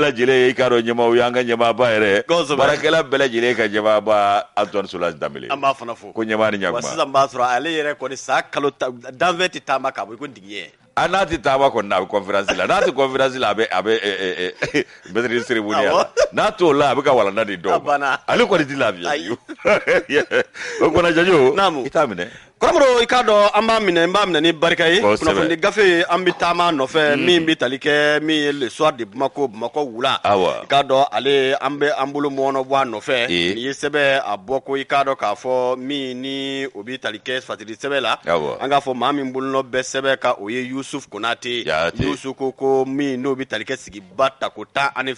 bɛɛ lajɛlen i k'a dɔn ɲɛmaaw y'an ka ɲɛmaaba yɛrɛ baarakɛla bɛɛ lajɛlen ka ɲɛmaaba Antoine Solange Dembele an b'a fana fo ko ɲɛmaa ni ɲakuma wa sisan b'a sɔrɔ ale yɛrɛ kɔni sa kalo danfɛn tɛ taama k'a bɔ i ko digiɲɛ n'a tɛ taama kɔni na a bɛ conférence la n'a tɛ conférence la a bɛ maîtrise cérémonie la n'a t'o la a bɛ ka walanda di dɔw ma ale kɔni tɛ lafiya o kumana Jajo i t'a minɛ Karamɔgɔ i k'a dɔn an b'a minɛ ni barika ye kunnafoni gafe an bɛ taama nɔfɛ min bɛ tali kɛ min ye le soir de Bamako wula i k'a dɔn ale an bɛ an bolo mɔɔnɔ bɔ a nɔfɛ n'i ye sɛbɛn a bɔ ko i k'a dɔn k'a fɔ min ni o bɛ tali kɛ fatiri sɛbɛn la an k'a fɔ maa min bolonɔ bɛ sɛbɛn ka o ye Yusuf Konate Yusuf ko min n'o bɛ tali kɛ sigiba tako 12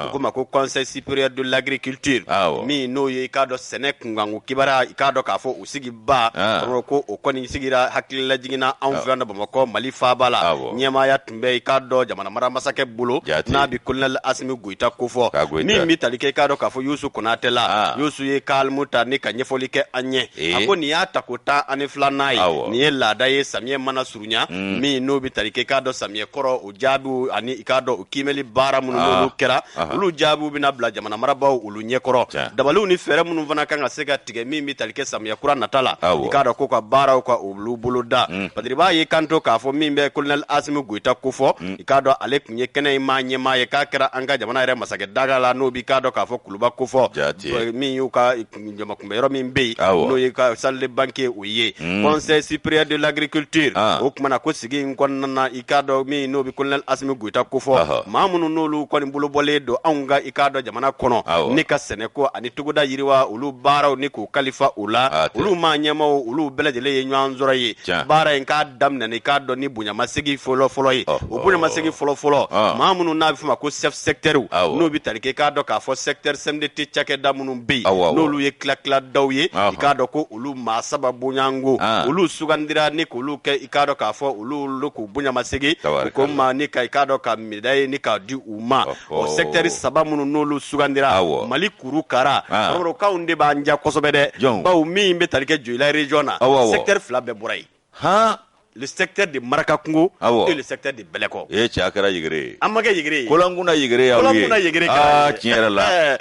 o ko ma ko conseil supérieur de l'agriculture min n'o ye i k'a dɔn sɛnɛ kunkanko kibaruya i k'a dɔn k'a fɔ o sigiba ko o kɔni sigira hakilila jiginna anw fɛ yan Bamakɔ Mali faaba la ɲɛmaaya tun bɛ i k'a dɔn jamana mara masakɛ bolo n'a bɛ colonel Asimi Goita kofɔ min bɛ tali kɛ i k'a dɔn k'a fɔ Yusuf Konate la Yusuf ye kalmu ta ni ka ɲɛfɔli kɛ an ɲɛ a ko nin y'a tako 12 n'a ye nin ye laada ye samiyɛ mana surunya min n'o bɛ tali kɛ i k'a dɔn samiyɛ kɔrɔ o jaabiw ani i k'a dɔn o kiimɛli baara minnu n'olu kɛra olu jaabiw bɛna bila jamana marabaw olu ɲɛkɔrɔ dabaliw ni fɛɛrɛ minnu fana kan ka se ka tigɛ min bɛ tali kɛ samiyɛ kura nata la i k'a dɔn ko ka baaraw ka olu bolo da patiri b'a ye kanto k'a fɔ min bɛ colonel Asimi Goita kofɔ i k'a dɔn ale tun ye kɛnɛ in maa ɲɛmaa ye k'a kɛra an ka jamana yɛrɛ masakɛ daga la n'o b'i k'a dɔn k'a fɔ kuluba kofɔ min y'u ka jamakunbɛyɔrɔ min bɛ yen n'o ye ka salle de banque o ye conseil supérieur de l'agriculture o kumana ko sigi in kɔnɔna na i k'a dɔn min n'o bɛ colonel Asimi Goita kofɔ maa minnu n'olu kɔni bolobɔlen don anw ka i k'a dɔn jamana kɔnɔ ne ka sɛnɛko ani togoda yiriwa olu baaraw ni k'u kalifa o la olu maa ɲɛmaaw olu bɛɛ lajɛlen ye ɲɔgɔn sɔrɔ ye baara in k'a daminɛ i k'a dɔn ni bonyamasegi fɔlɔ ye o bonyamasegi fɔlɔ maa minnu n'a bɛ fɔ ma ko chef secteur n'o bɛ tali kɛ i k'a dɔn k'a fɔ secteur CMDT cakɛda minnu bɛ yen n'olu ye tila-tiladaw ye i k'a dɔn ko olu maa saba bonyanko olu sugandira ni k'olu kɛ i k'a dɔn k'a fɔ olu k'u bonyamasegi u ko ma ni ka i k'a dɔn ka médaille ni k'a di u ma o secteur saba minnu n'olu sugandira Mali kuru kara kɔrɔbɔrɔkanw de b'an ja kosɛbɛ dɛ bawo min bɛ tali kɛ Joyila région na secteur fila bɛɛ bɔra yen le secteur de Marakakungo et le secteur de Bɛlɛkɔ cɛ a kɛra yigire an ma kɛ yigire ye Kolankuna yigire y'aw ye tiɲɛ yɛrɛ la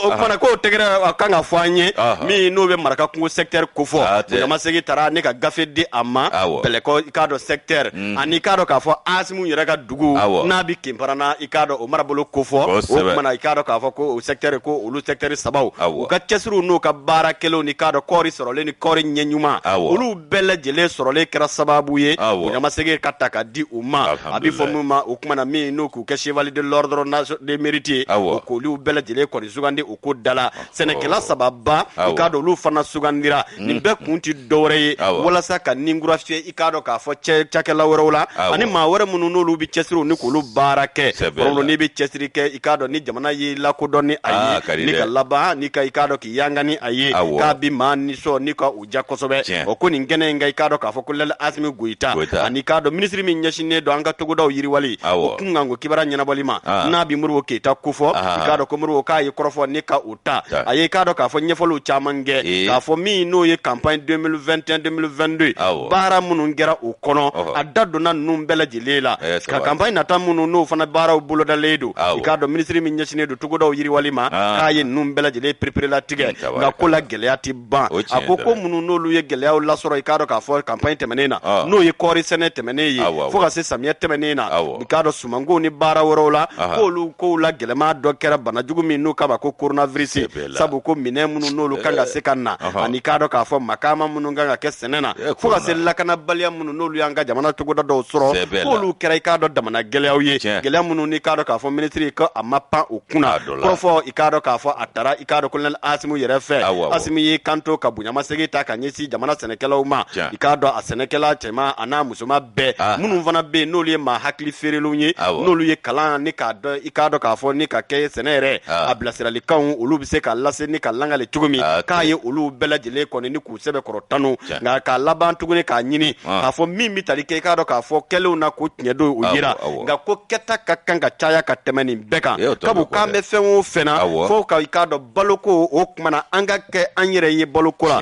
o kumana k'o tɛgɛrɛ a kan ka fɔ an ye min n'o bɛ Marakakungo secteur kofɔ bonyamasegi taara ne ka gafe di a ma Bɛlɛkɔ i k'a dɔn secteur ani i k'a dɔn k'a fɔ Asimu yɛrɛ ka dugu n'a bɛ Kenparana i k'a dɔn o marabolo kofɔ o kumana i k'a dɔn k'a fɔ ko o secteur ko olu secteur sabaw u ka cɛsiriw n'u ka baarakɛlaw ni k'a dɔn kɔɔri sɔrɔlen ni kɔɔri ɲɛ ɲuman olu bɛɛ lajɛlen sɔrɔlen kɛra sababu ye bonyamasegi ka ta ka di u ma a bɛ fɔ min ma o kumana min n'o k'u kɛ chevalier de l'ordre des mérites o k'olu bɛɛ lajɛlen kɔni sugandi u ko dala sɛnɛkɛla sababa i k'a dɔn olu fana sugandira nin bɛɛ kun tɛ dɔwɛrɛ ye walasa ka ninkura fiyɛ i k'a dɔn k'a fɔ cakɛla wɛrɛw la ani maa wɛrɛ minnu n'olu bɛ cɛsiriw ni k'olu baara kɛ kɔrɔbɔrɔ n'i bɛ cɛsiri kɛ i k'a dɔn ni jamana y'i lakodɔn ni a ye ni ka laban ni ka i k'a dɔn k'i yanga ni a ye k'a bi maa nisɔn ni ka u ja kosɛbɛ o ko nin kɛnɛ in ka i k'a dɔn k'a fɔ ko Asimi Goita ani k'a dɔn ministre min ɲɛsinnen don an ka togodaw yiriwali o kunkanko kibaruya ɲɛnabɔli ma n'a bɛ Modibo Keyita kofɔ i k'a dɔn ko Modibo k'a ye kɔrɔfɔ ni ka u ta a ye k'a dɔn k'a fɔ ɲɛfɔliw caman kɛ k'a fɔ min n'o ye campagne 2021-2022 baara minnu kɛra o kɔnɔ a da donna ninnu bɛɛ lajɛlen la ka campagne nata minnu n'o fana baaraw bolodalen don i k'a dɔn ministre min ɲɛsinnen don togodaw yiriwali ma k'a ye ninnu bɛɛ lajɛlen perepere latigɛ nka ko la gɛlɛya tɛ ban a ko minnu n'olu ye gɛlɛyaw lasɔrɔ i k'a dɔn k'a fɔ campagne tɛmɛnen na n'o ye kɔɔri sɛnɛ tɛmɛnen ye fo ka se samiyɛ tɛmɛnen na i k'a dɔn sumanko ni baara wɛrɛw la k'olu kow la gɛlɛma dɔ kɛra banajugu min n'o kama ko coronavirus sabu ko minɛn minnu n'olu kan ka se ka na ani k'a dɔn k'a fɔ makaama minnu kan ka kɛ sɛnɛ na fo ka se lakanabaliya minnu n'olu y'an ka jamana togoda dɔw sɔrɔ k'olu kɛra i k'a dɔn jamana gɛlɛyaw ye gɛlɛya minnu ni k'a dɔn k'a fɔ ministre ko a ma pan o kunna kɔrɔfɔ i k'a dɔn k'a fɔ a taara i k'a dɔn colonel Asimu yɛrɛ fɛ Asimu ye kanto ka bonyamasegi ta ka ɲɛsin jamana sɛnɛkɛlaw ma i k'a dɔn a sɛnɛkɛla cɛman a n'a musoman bɛɛ minnu fana bɛ yen n'olu ye maa hakili feerelenw ye n'olu ye kalan ni k'a dɔn i k'a dɔn k'a fɔ ni ka kɛ sɛnɛ yɛrɛ a bilasiralikanw olu bɛ se ka lase ni ka langale cogo min k'a ye olu bɛɛ lajɛlen kɔni ni k'u sɛbɛn kɔrɔ tanu nka k'a laban tuguni k'a ɲini k'a fɔ min bɛ tali kɛ i k'a dɔn k'a fɔ kɛlenw na ko tiɲɛ don o yira nka ko kɛta ka kan ka caya ka tɛmɛ nin bɛɛ kan kabu k'an bɛ fɛn o fɛn na fo ka i k'a dɔn baloko o kumana an ka kɛ an yɛrɛ ye baloko la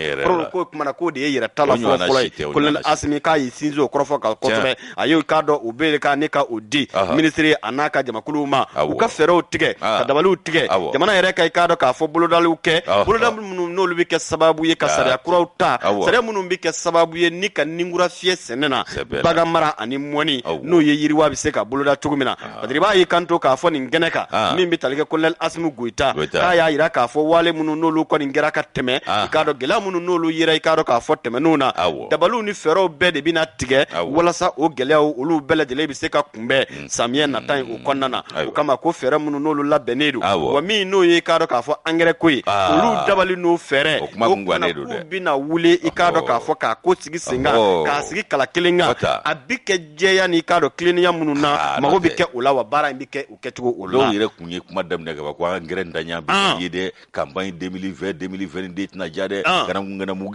ko kumana k'o de ye yɛrɛ ta la fɔlɔ ye Colonel Asimi ka yi sinzo korofo ka kosɛbɛ a ye ka dɔ u bɛ ka ne ka o di ministre an'a ka jamakulu ma u ka fɛɛrɛw tigɛ ka dabaliw tigɛ jamana yɛrɛ ka i ka dɔ k'a fɔ bolodaliw kɛ bolodali minnu n'olu bɛ kɛ sababu ye ka sariya kuraw ta sariya minnu bɛ kɛ sababu ye ni ka ninkura fiyɛ sɛnɛ na bagan mara ani mɔni n'o ye yiriwa bɛ se ka boloda cogo min na parce que i b'a ye kanto k'a fɔ nin kɛnɛ kan min bɛ tali kɛ Colonel Asimi Goita k'a y'a jira k'a fɔ wale minnu n'olu kɔni kɛra ka tɛmɛ i k'a dɔn gɛlɛya minnu n'olu yera i k'a dɔn k'a fɔ tɛmɛnenw na dabaliw ni fɛɛrɛw bɛɛ de bɛna tigɛ walasa o gɛlɛyaw olu bɛɛ lajɛlen bɛ se ka kunbɛn samiyɛ nata in o kɔnɔna na o kama ko fɛɛrɛ minnu n'olu labɛnnen don wa min n'o ye i k'a dɔn k'a fɔ engrais ko ye olu dabali n'o fɛɛrɛ o kumana k'u bɛna wuli i k'a dɔn k'a fɔ k'a ko sigi sen kan k'a sigi kala kelen kan a bɛ kɛ jɛya ni i k'a dɔn tilennenya minnu na mago bɛ kɛ o la wa baara in bɛ kɛ o kɛcogo o la dɔw yɛrɛ kun ye kuma daminɛ ka ban ko engrais ntanya bɛ ye dɛ campagne 2020-2022 tɛna diya dɛ ganamu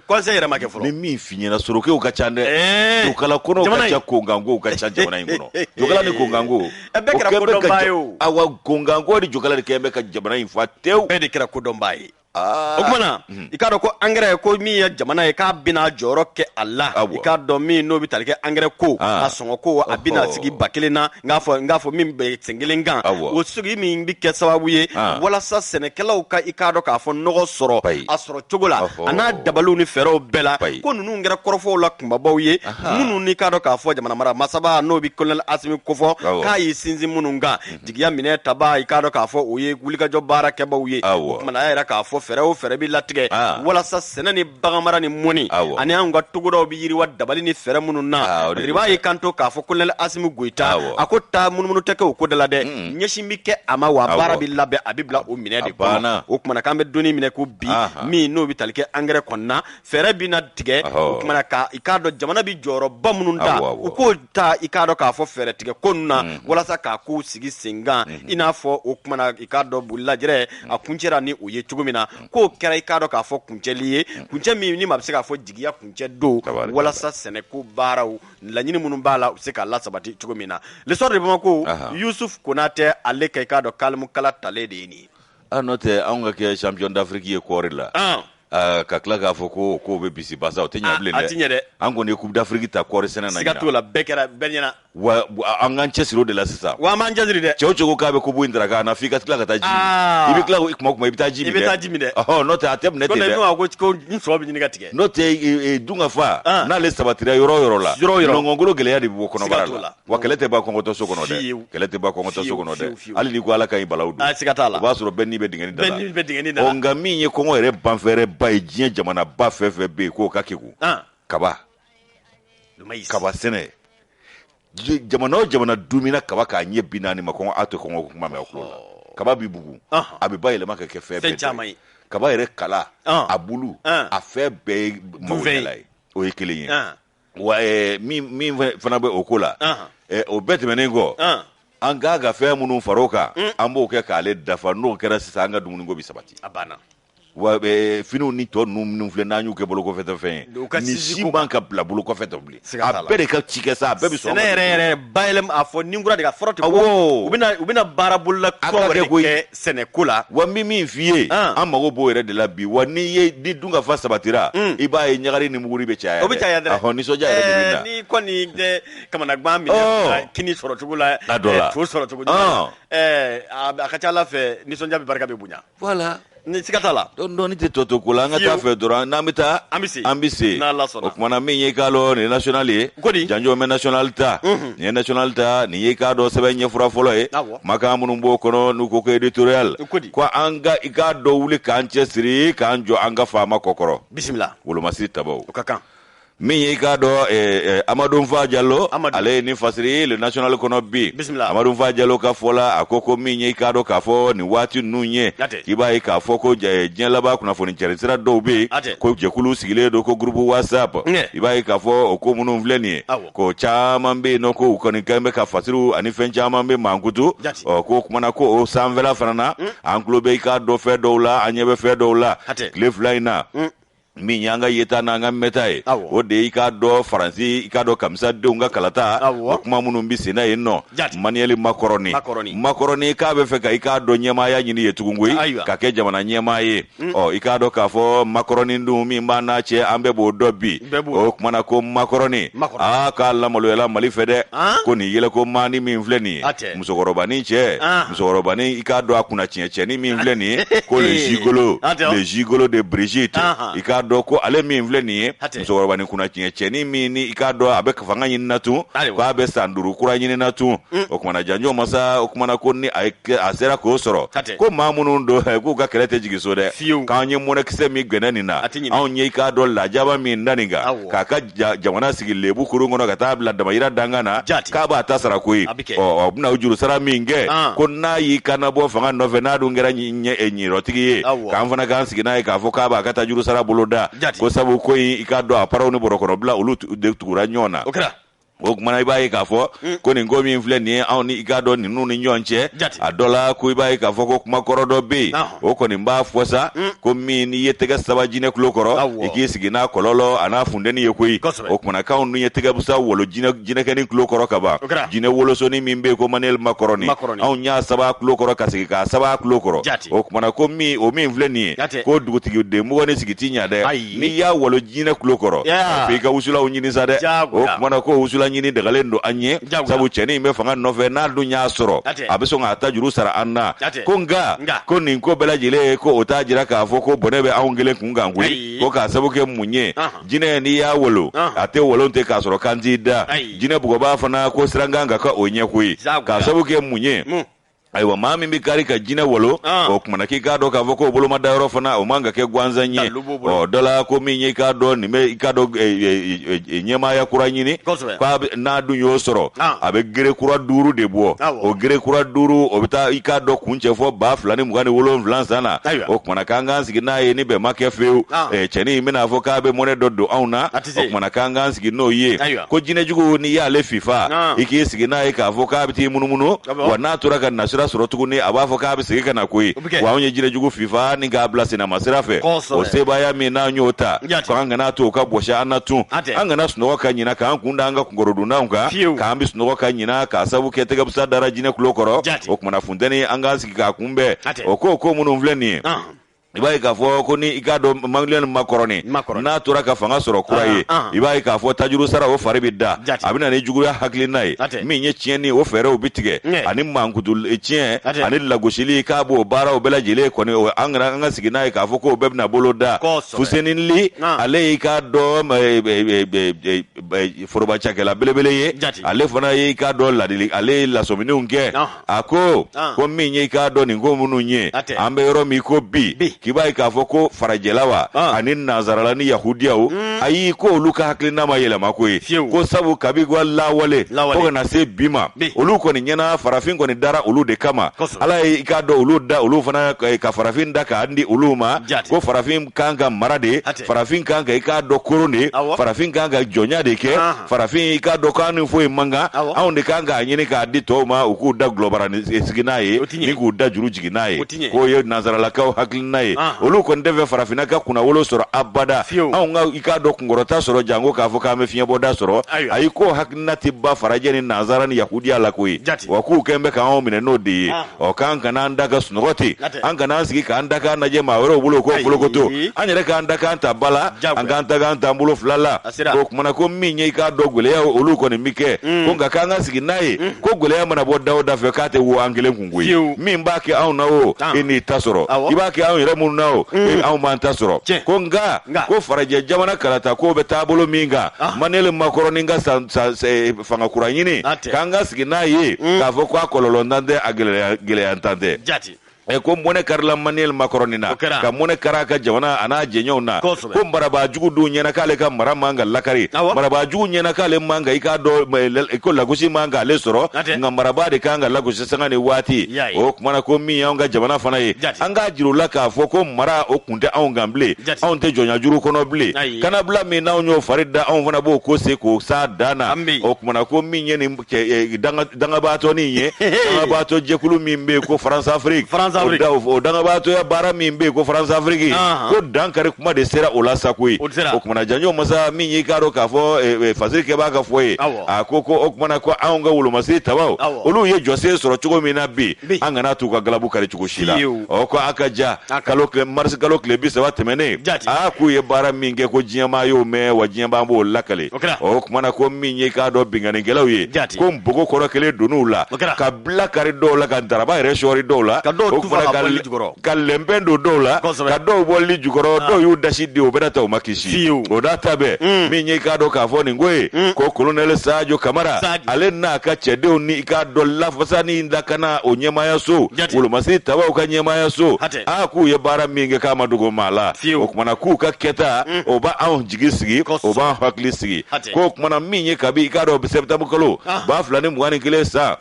conseil yɛrɛ ma kɛ fɔlɔ ni min f'i ɲɛna sorokew ka ca dɛ jokala kɔnɔw ka ca kongangow ka ca jamana in kɔnɔ jokala ni kongango bɛɛ kɛra kodɔnba ye o awa kongango ni jokala de kɛ bɛ ka jamana in fa tew bɛɛ de kɛra kodɔnba ye o kumana i k'a dɔn ko engrais ko min ye jamana ye k'a bɛna jɔyɔrɔ kɛ a la i k'a dɔn min n'o bɛ tali kɛ engrais ko a sɔngɔ ko a bɛna sigi 1000 na n k'a fɔ min bɛ sen kelen kan o sigi min bɛ kɛ sababu ye walasa sɛnɛkɛlaw ka i k'a dɔn k'a fɔ nɔgɔ sɔrɔ a sɔrɔ cogo la a n'a dabaliw ni fɛɛrɛw bɛɛ la ko ninnu kɛra kɔrɔfɔw la kunbabaw ye minnu ni k'a dɔn k'a fɔ jamana mara masaba n'o bɛ Colonel Asimi kofɔ k'a y'i sinsin minnu kan jigiya minɛ taba i k'a dɔn k'a fɔ o ye wulikajɔ baara kɛbaaw ye o kumana a yɛrɛ k'a fɔ fɛɛrɛ o fɛɛrɛ bɛ latigɛ walasa sɛnɛ ni baganmara ni mɔni ani an ka togodaw bɛ yiriwa dabali ni fɛɛrɛ minnu na i b'a ye kanto k'a fɔ Colonel Asimi Goita a ko taa munumunu tɛ kɛ o ko da la dɛ ɲɛsin bɛ kɛ a ma wa baara bɛ labɛn a bɛ bila o minɛ de kɔnɔ o kumana k'an bɛ donni minɛ ko bi min n'o bɛ tali kɛ engrais kɔnɔna fɛɛrɛ bɛ na tigɛ o kumana i k'a dɔn jamana bɛ jɔyɔrɔba minnu ta u k'o ta i k'a dɔn k'a fɔ fɛɛrɛ tigɛ ko ninnu na walasa k'a ko sigi sen kan i n'a fɔ o kumana i k'a dɔn bolilajɛrɛ a kuncɛra ni o ye cogo min na ko kɛra i k'a dɔn k'a fɔ kuncɛli ye kuncɛ min ni maa bɛ se k'a fɔ jigiya kuncɛ don walasa sɛnɛko baaraw laɲini minnu b'a la u bɛ se k'a lasabati cogo min na l'histoire de Bamako Yusuf Konatɛ ale ka i k'a dɔn kalimukala talen de ye nin ye n'o tɛ anw ka kɛ champion d'Afrique ye kɔɔri la ka tila k'a fɔ ko bɛ bisi basa o tɛ ɲɛ bilen dɛ a ti ɲɛ dɛ an kɔni ye coupe d'Afrique ta kɔɔri sɛnɛ na siga t'o la bɛɛ kɛra bɛɛ ɲɛna wa an k'an cɛsiri o de la sisan wa an b'an cɛsiri dɛ cɛw cogo k'a bɛ ko bo in dara k'a na f'i ka tila ka taa ji i bɛ tila kuma i bɛ taa ji min dɛ n'o tɛ a tɛ minɛ ten dɛ ko n sɔrɔ bɛ ɲini ka tigɛ n'o tɛ Dungafa n'ale sabatira yɔrɔ yɔrɔ la nɔngɔnkolo gɛlɛya de bɛ bɔ kɔnɔbara la wa kɛlɛ tɛ ban kɔngɔtɔ so kɔnɔ dɛ kɛlɛ tɛ ban kɔngɔtɔ so kɔnɔ dɛ hali ni ko Ala ka ɲi balawu dun siga t'a la o b'a sɔrɔ bɛɛ n'i bɛ dingɛni da la nka min ye kɔngɔ yɛrɛ banfɛɛrɛ ba ye diɲɛ jamana ba fɛn fɛn bɛ yen k'o ka kɛ kaba sɛnɛ jamana o jamana dumina kaba k'a ɲɛ 40 ma kɔngɔ a to kɔngɔ kuma mɛn kulo la kaba bi bugu a bɛ bayɛlɛma ka kɛ fɛn bɛɛ caman ye kaba yɛrɛ kala a bulu a fɛn bɛɛ ye mawulala ye o ye kelen ye wa min fana bɛ o ko la o bɛɛ tɛmɛnen kɔ an ka fɛn minnu far'o kan an b'o kɛ k'ale dafa n'o kɛra sisan an ka dumuniko bɛ sabati a banna wa finiw ni tɔ ninnu minnu filɛ n'an y'u kɛ bolo kɔfɛtɔ fɛn ye ni si man ka bila bolo kɔfɛtɔ bilen a bɛɛ de ka ci kɛ sa a bɛɛ bɛ sɔn sɛnɛ yɛrɛ bayɛlɛma a fɔ ni kura de ka fɔlɔ tɛ ko u bɛna baara bolola kura wɛrɛ kɛ sɛnɛko la wa min f'i ye an mago b'o yɛrɛ de la bi wa ni Dungafa sabatira i b'a ye ɲagari ni muguri bɛ caya o bɛ caya dɛ nisɔndiya yɛrɛ de bɛ na ni kɔni tɛ kamanagan minɛ kini sɔrɔ cogo la to sɔrɔ cogo a ka ca Ala fɛ nisɔndiya bɛ barika bɛ bonya voilà ni siga t'a la dɔɔni tɛ tɔ to ko la an ka taa fɛ dɔrɔn n'an bɛ taa an bɛ se o kumana min ye k'a dɔn nin ye national ye janjo bɛ national ta nin ye national ta nin ye k'a dɔn sɛbɛn ɲɛfura fɔlɔ ye makan minnu b'o kɔnɔ n'u ko ko éditorial ko an ka i k'a dɔn wuli k'an cɛsiri k'an jɔ an ka faama kɔkɔrɔ bisimila wolomasiri tabaw o ka kan min ye i k'a dɔn Amadou Nfa Diallo ale ye nin fasiri le national kɔnɔ bi Amadou Nfa Diallo ka fɔ la a ko min ye i k'a dɔn k'a fɔ nin waati ninnu ye k'i b'a ye k'a fɔ ko diɲɛ laban kunnafoni cari sira dɔw bɛ yen ko jɛkulu sigilen don ko groupe WhatsApp i b'a ye k'a fɔ o ko minnu filɛ nin ye ko caman bɛ yen nɔ ko u kɔni kɛlen bɛ ka fasiriw ani fɛn caman bɛ mankutu ko kumana ko o sanfɛla fana na an tulo bɛ i k'a dɔn fɛn dɔw la an ɲɛ bɛ fɛn dɔw la tile 2 in na min yanga yeta na nga metaye o de ika do faransi ika do kamsa de nga kalata kuma munun bi sena yenno manieli makoroni ka be fe ka ika do nyema ya nyini yetugungui ka ke jamana nyema ye o ika do ka fo makoroni ndu mi mbana che ambe bo dobbi o kuma na ko makoroni ka la maloyela mali fede ko ni yele ko mani mi mfleni musokorobani che musokorobani ika do akuna chenche ni mi mfleni ko le gigolo de Brigitte ika do ko ale mi mfleni musokorobani kuna chenche ni mi ni ika do abe kafanga yin natu ko abe sanduru kura yin natu o kuma na janjo masa o kuma na ko ni asera ko soro ko mamunu ndo ko ga kelete jigiso de ka nyi mo na kise mi gwenani na onye ika do la jaba mi ndaninga kaka jamana sigi lebu kuru ngono kata bla damayira dangana ka ba tasara koyi o buna ujuru sara minge ko na yi kana bo fanga nove na dungera nye enyiro tigi ka mfana kan sigi na ka fo ka ba kata juru sara boloda ko sabu koyi ikado apara oni borokono bla ulu de tukura nyona o kuma ibaye ka fo ko ni ngomi infle ni awni igado ni nunu nyonche adola ku ibaye ka fo ko kuma korodo be o ko ni mba fosa ko mi ni yetega sabajine klokoro ikisigi na kololo ana fundeni yekoi o kuma na ka nu yetega busa wolo jine keni klokoro kaba jine wolo so ni mimbe ko manel makoroni aw nya saba klokoro kasigi ka saba klokoro o kuma na ko mi o mi infle ni ko dugutigi de mo woni sigiti nya de ni ya wolo jine klokoro be ka usula unyini sade o kuma na ko usula nyini de galendo anye sabu cheni me fanga nove na dunya soro abeso ngata juru sara anna konga ko ninko bela jile ko otajira ka foko bonebe aungele kunga ngwe ko ka sabu ke munye jine ni ya wolo ate wolo nte ka soro kandida jine bugo ba fana ko siranganga ka onye kui ka sabu ke munye aiwa mami mikari ka jina wolo o kuma na kika do ka voko bolo madaro fana o manga ke gwanzanye o dola ko minye ka do ni me ka do nyema ya kura nyini kwa na du yo soro abe gere kura duru de bo o gere kura duru o bita ika do kunche fo ba flani mugane wolo mflansana o kuma na kanga sigi na ye ni be make feu cheni mina fo ka be mone dodo auna o kuma na kanga sigi no ye ko jine jugo ni ya le fifa iki sigi na ye ka fo ka biti munumuno wa natura kan nasura soro tuguni abafo ka bisige kana koi wa onye jire jugu fifa ni ga blase na masirafe o seba ya mi na nyota ko anga na to ka bosha anatu anga na suno ka nyina ka kunda anga kungorodu na unga ka ambi suno ka nyina ka sabu ke tega busa daraji ne kulokoro o kuma na fundeni anga sika kumbe o ko munu mvleni ibai ka fo ko ni igado manglian makoroni na tura ka fanga soro kuraye ibai ka fo tajuru sara o faribida abina ne jugura hakli nai mi nye chieni o fere o bitige ani mangudu chien ani lagoshili ka bo bara o bela jile ko ni anga sigina ka fo ko bebna boloda fuseninli ale ka do foroba chakela belebele ye ale fona ye ka do ladili ale la somini unge ako ko mi nye ka do ni ngomunu nye ambe yoro mi ko bi kibai ka foko farajelawa anin nazarala ni yahudiyawo ayi ko luka haklina ma yela makoy ko sabu kabi gwalla wale ko na se bima olu ko ni nyana farafin ko ni dara olu de kama ala ka do olu da olu fana ka farafin da ka andi uluma ko farafin kanga marade farafin kanga ka do korone farafin kanga jonya de ke farafin ka do kanu fo manga awon de kanga nyini ka di to ma uku da global ni siginaye ni ku da juru jiginaye ko ye nazarala ka haklina olu ko ndeve farafina ka kuna wolo soro abada aw nga ikado kungorota soro jango ka fo ka me finya boda soro ayiko haknati ba farajeni nazara ni yahudi ala koi waku kembe ka o mine no di o kan kana ndaga sunoti an kana sigi ka ndaka na je mawero bulo ko bulo ko to anyere ka ndaka anta bala anganta ganta bulo flala ko kuma ko minye ka dogule ya olu ko ni mike ko nga kanga sigi naye ko gule ya mana boda oda fe kate wo angele kungui mimba ke aw na o ini tasoro ibake aw nao au manta soro ko nga ko faraje jamana kalata ko be tabolo minga manele makoroni nga fanga kuranyini kanga sigina ye ka fo kwa kololo ndande agele antande ko mone karla manel makoronina ka mone karaka jawana ana jenyona ko maraba jugu du nyena kale ka maramanga lakari maraba jugu nyena kale manga ikado ko lagusi manga le soro nga maraba de kanga lagusi sangane wati o kuma ko mi yanga jawana fana ye anga jiru laka foko mara o kunte on gamble on te jonya juru kono ble kana bla mi na onyo farida on fana bo ko se ko sa dana o kuma ko mi nyeni danga bato ni ye danga bato jekulu mi mbe ko France Afrique o dangabato ya bara min be ko France Afrique ko dankare kuma de sera o la sakui o kuma na janyo masa min yi karo ka fo fasiri ke ba ka fo e akoko o kuma na ko anga wulu masi tabaw olu ye jose soro chugo mina bi anga na tu ka galabu kare chugo shila o ko akaja kalo ke mars kalo ke bi sawa temene aku ye bara min ge ko jiyama yo me wa jiyama bo lakale o kuma na ko min yi ka do bingane gelaw ye ko mbogo koro kele dunu la ka bla kare do la ka daraba re shori do la o kuma ka lembendo do la ka do bolli jugoro do yu dashi di o berata o makishi o data be min yi ka do ka fo ni ngoe ko colonel Sadio Kamara ale na ka chede oni ka do la fasani ndakana o nyema ya so wulu masi tawa ka nyema ya so aku ye bara minge kama dugo mala o kuma na ku ka keta o ba an jigisigi o ba haklisigi ko kuma na min yi ka bi ka do septembre kolo ba fulani mwani kile sa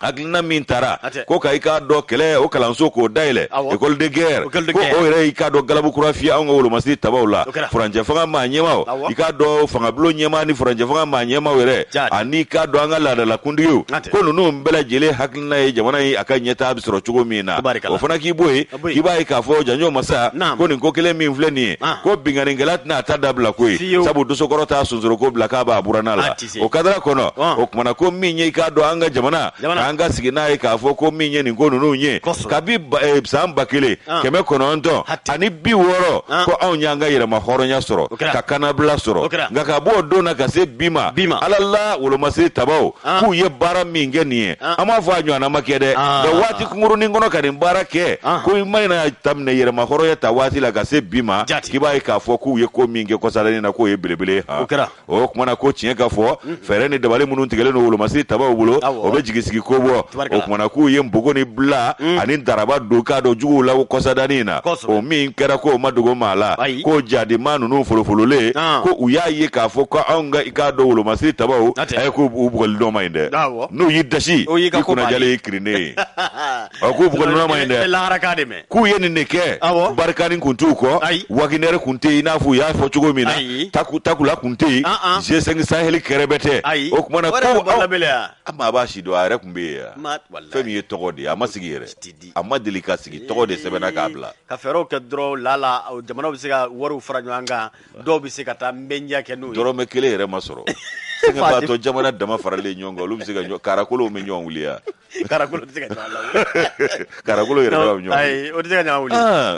aglina min tara ko ka ika do kele o kalanso ko daile école de guerre ko o re ika do galabu kurafia on wolo masi tabawla franje fanga ma nyema ika do fanga blo nyema ni franje fanga ma nyema were ani ka do anga la kundiyo ko nunu mbela jele haklina e jamana yi aka nyeta absoro chugo mina o fana ki boy ki ba ika fo janyo masa ko ni ko kele min fleni ko bingani ngelat na tadabla ko sabu do sokoro ta sunzuro ko blaka ba burana la o kadara kono o kuma ko min ika do anga jamana anga sigina ka fo ko minye ni ngonu nunye kabi samba kile keme kono nto ani bi woro ko awnyanga yira mahoro nya soro ka kana bla soro ngaka bo dona ka se bima alalla wolo masi tabaw ku ye bara minge ni ama fa anyo na makede da wati kunguru ni ngono ka ni barake ko maina tamne yira mahoro ya tawati la ka se bima kibai ka fo ku ye ko minge ko salani na ko ye belebele o kuma na ko chinye ka fo ferene de bale munun tigele no wolo masi tabaw bulo o be jigisigi ko bo o kuma na ku ye mbogo ni bla ani daraba doka do jugu la ko sadanina o min kera ko madugo mala ko jadi manu no folofolole ko uya ye ka fo ko anga ikado wolo masi tabaw ay ko ubugol do mayinde no yidashi ikuna jale ikrine o ko ubugol no mayinde la harakade me ku ye ni neke barkani kuntu ko waginere kunte ina fu ya fo chugo mina takula kunte je sengi saheli kerebete o kuma na ko ama ba shi do are kumbe femi ye togodi amasigi yere amadilika sigi togodi sebena kabla ka fero ke dro lala jamana bisika waru faranyanga do bisika ta mbenja kenu dro mekele yere masoro singa ba to jamana dama farale nyongo lu bisika karakolo me nyongulia karakolo bisika nyala karakolo yere ba nyongo ai o bisika nyawuli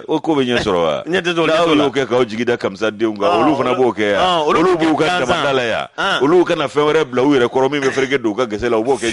o ko be nyesoro wa nyete do lu ke ka o jigida kamsa deunga olu fana bo ke ya olu bu ka tamandala ya olu kana fewere bla u yere koromi me ferge do ka gesela o bo ke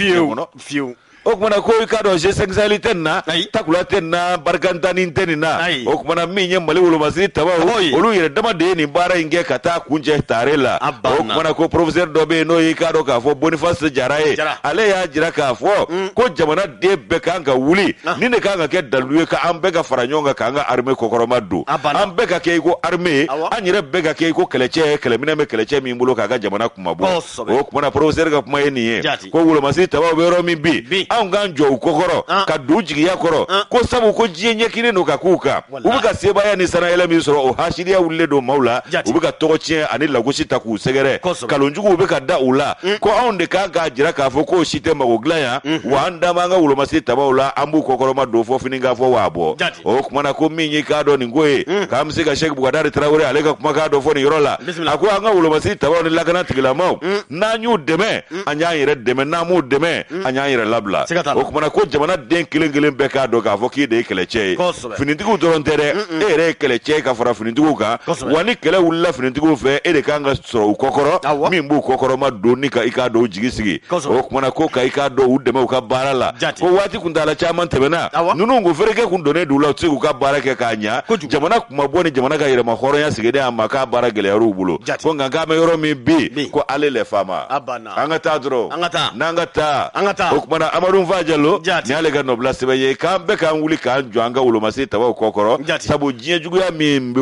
fiu o kuma na ko ikado je sexuality tenna takula tenna barkantani tenina o kuma na minye mali wolo masiri tabaw olu yere dama de ni bara inge kata kunje tarela o kuma na ko professeur dobe no ikado ka fo Boniface Jaraye ale ya jira ka fo ko jamana de be kanga wuli ni ne kanga ke daluye ka ambe ga faranyonga kanga arme kokoroma do ambe ga ke ko arme anyire be ga ke ko keleche kelemina me keleche mi mbulo kaga jamana kuma bo o kuma na professeur ga kuma yeni ko wolo masiri tabaw be ro mi bi anga njo ukokoro ka dujigi yakoro ko sabu ko jiye kine no kakuka ubuka seba ya ni sana ele mi soro o hashiria ulle do maula ubuka togochie ani lagoshi taku segere kalonjugu ubuka da ula ko aonde ka ga jira ka fo ko shite magoglaya wanda manga ulo masi tabaula ambu kokoro ma do fo fininga fo wabo o kuma na ko minyi ka do ni ngoe ka msiga Sheikh Bukadari Traore alega kuma ka do fo ni rola ako anga ulo masi tabaula lagana tigila mau na nyu deme anya yire deme na mu deme anya yire labla o kuma na ko jamana den kelen be ka do ka fo ki de keleche finintigu dorontere ere keleche ka fara finintigu ka wani kele wulla finintigu fe ere kanga soro kokoro mimbu kokoro ma do ni ka ika do jigisigi o kuma na ko ka ika do udeme ka barala ko wati kundala chaman tebena nunu ngo fereke kundone dula tsigu ka barake ka nya jamana kuma boni jamana ka yire ma horo ya sigede amma ka baragele ru bulo ko nganga me yoro mi bi ko alele fama angata dro nangata o kuma na amarun vajalo ni ale ga nobla sebe kambe kan wuli kan jwanga ulo masi tawa kokoro sabu jiye jugu ya mimbe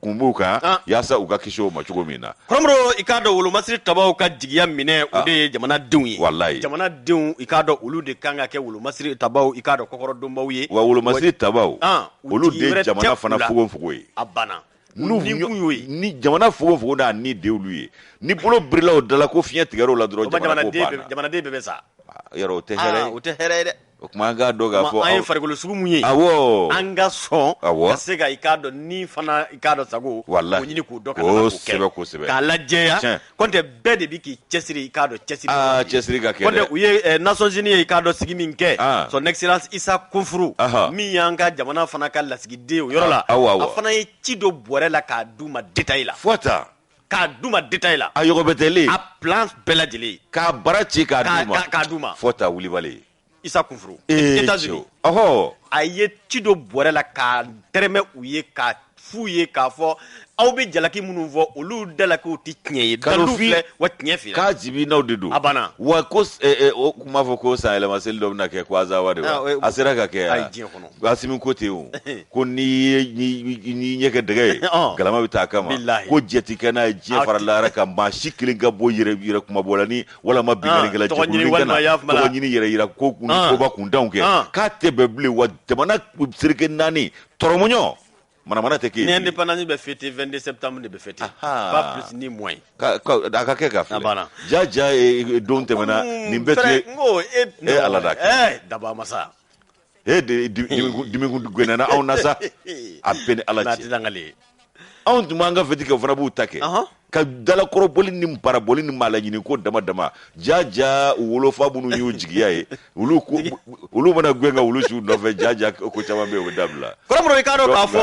kumbuka yasa ukakisho machugo mina kromro ikado ulo masi tawa ka jigiya mine ude jamana dunyi wallahi jamana dun ikado ulu de kanga ke ulo masi tawa ikado kokoro dombawi wa ulo masi tawa ulu de jamana fana fugo abana ni jamana fugo da ni de uluye ni bolo brila o dala ko finya tigaro la dro jamana de bebe sa yaro te here de o kuma ga do ga fo ay farikolo sugu mun ye awo anga son ka se ga ikado ni fana ikado sago ko nyini ko do ko sebe ka lajeya konte bede bi ki chesiri ikado chesiri chesiri ga kede konte uye Nations Unies ikado sigi minke son excellence Isa Kufuru mi yanga jamana fana ka lasigi de yorola afana ye ci do borela ka duma detail la fota ka duma detail la ayogo beteli a plans beladili ka barachi ka duma fota wulibale Isa Kufuru États-Unis aye ci do borela ka terme uye ka fuye ka fo aw be jalaki munu fɔ olu dalaki ti tiɲɛ ye dalu filɛ wa tiɲɛ filɛ ka jibi n'aw de don abana wa ko o kuma fɔ ko san yɛlɛma seli dɔ bɛna kɛ ko azawa de wa a sera ka kɛ ayi diɲɛ kɔnɔ Asimi ko ten o ko ni ɲɛ kɛ dɛgɛ ye galama bɛ taa kama ko jɛti kɛ n'a ye diɲɛ fara lara ka maa si kelen ka bɔ yɛrɛ kuma bɔ la ni walama binganikɛla jɛkulu min kana tɔgɔ ɲini yɛrɛ yira ko koba kundanw kɛ k'a tɛ bɛn bilen wa jamana serike 4 tɔrɔmɔɲɔ mana te ki ni indépendance be fêter 22 septembre de be fêter pas plus ni moins aka ke ka fele jaja don temena ni betre ala dak daba masa dimi gwenana on nasa apene ala ci on tumanga feti ke fana bu take ka dala koro boli ni para boli ni mala nyini ko dama jaja wolofa bunu yu jigiya ye ulu mana gwenga ulu shu no fe jaja ko chama be o dabla koromro ikado ka fo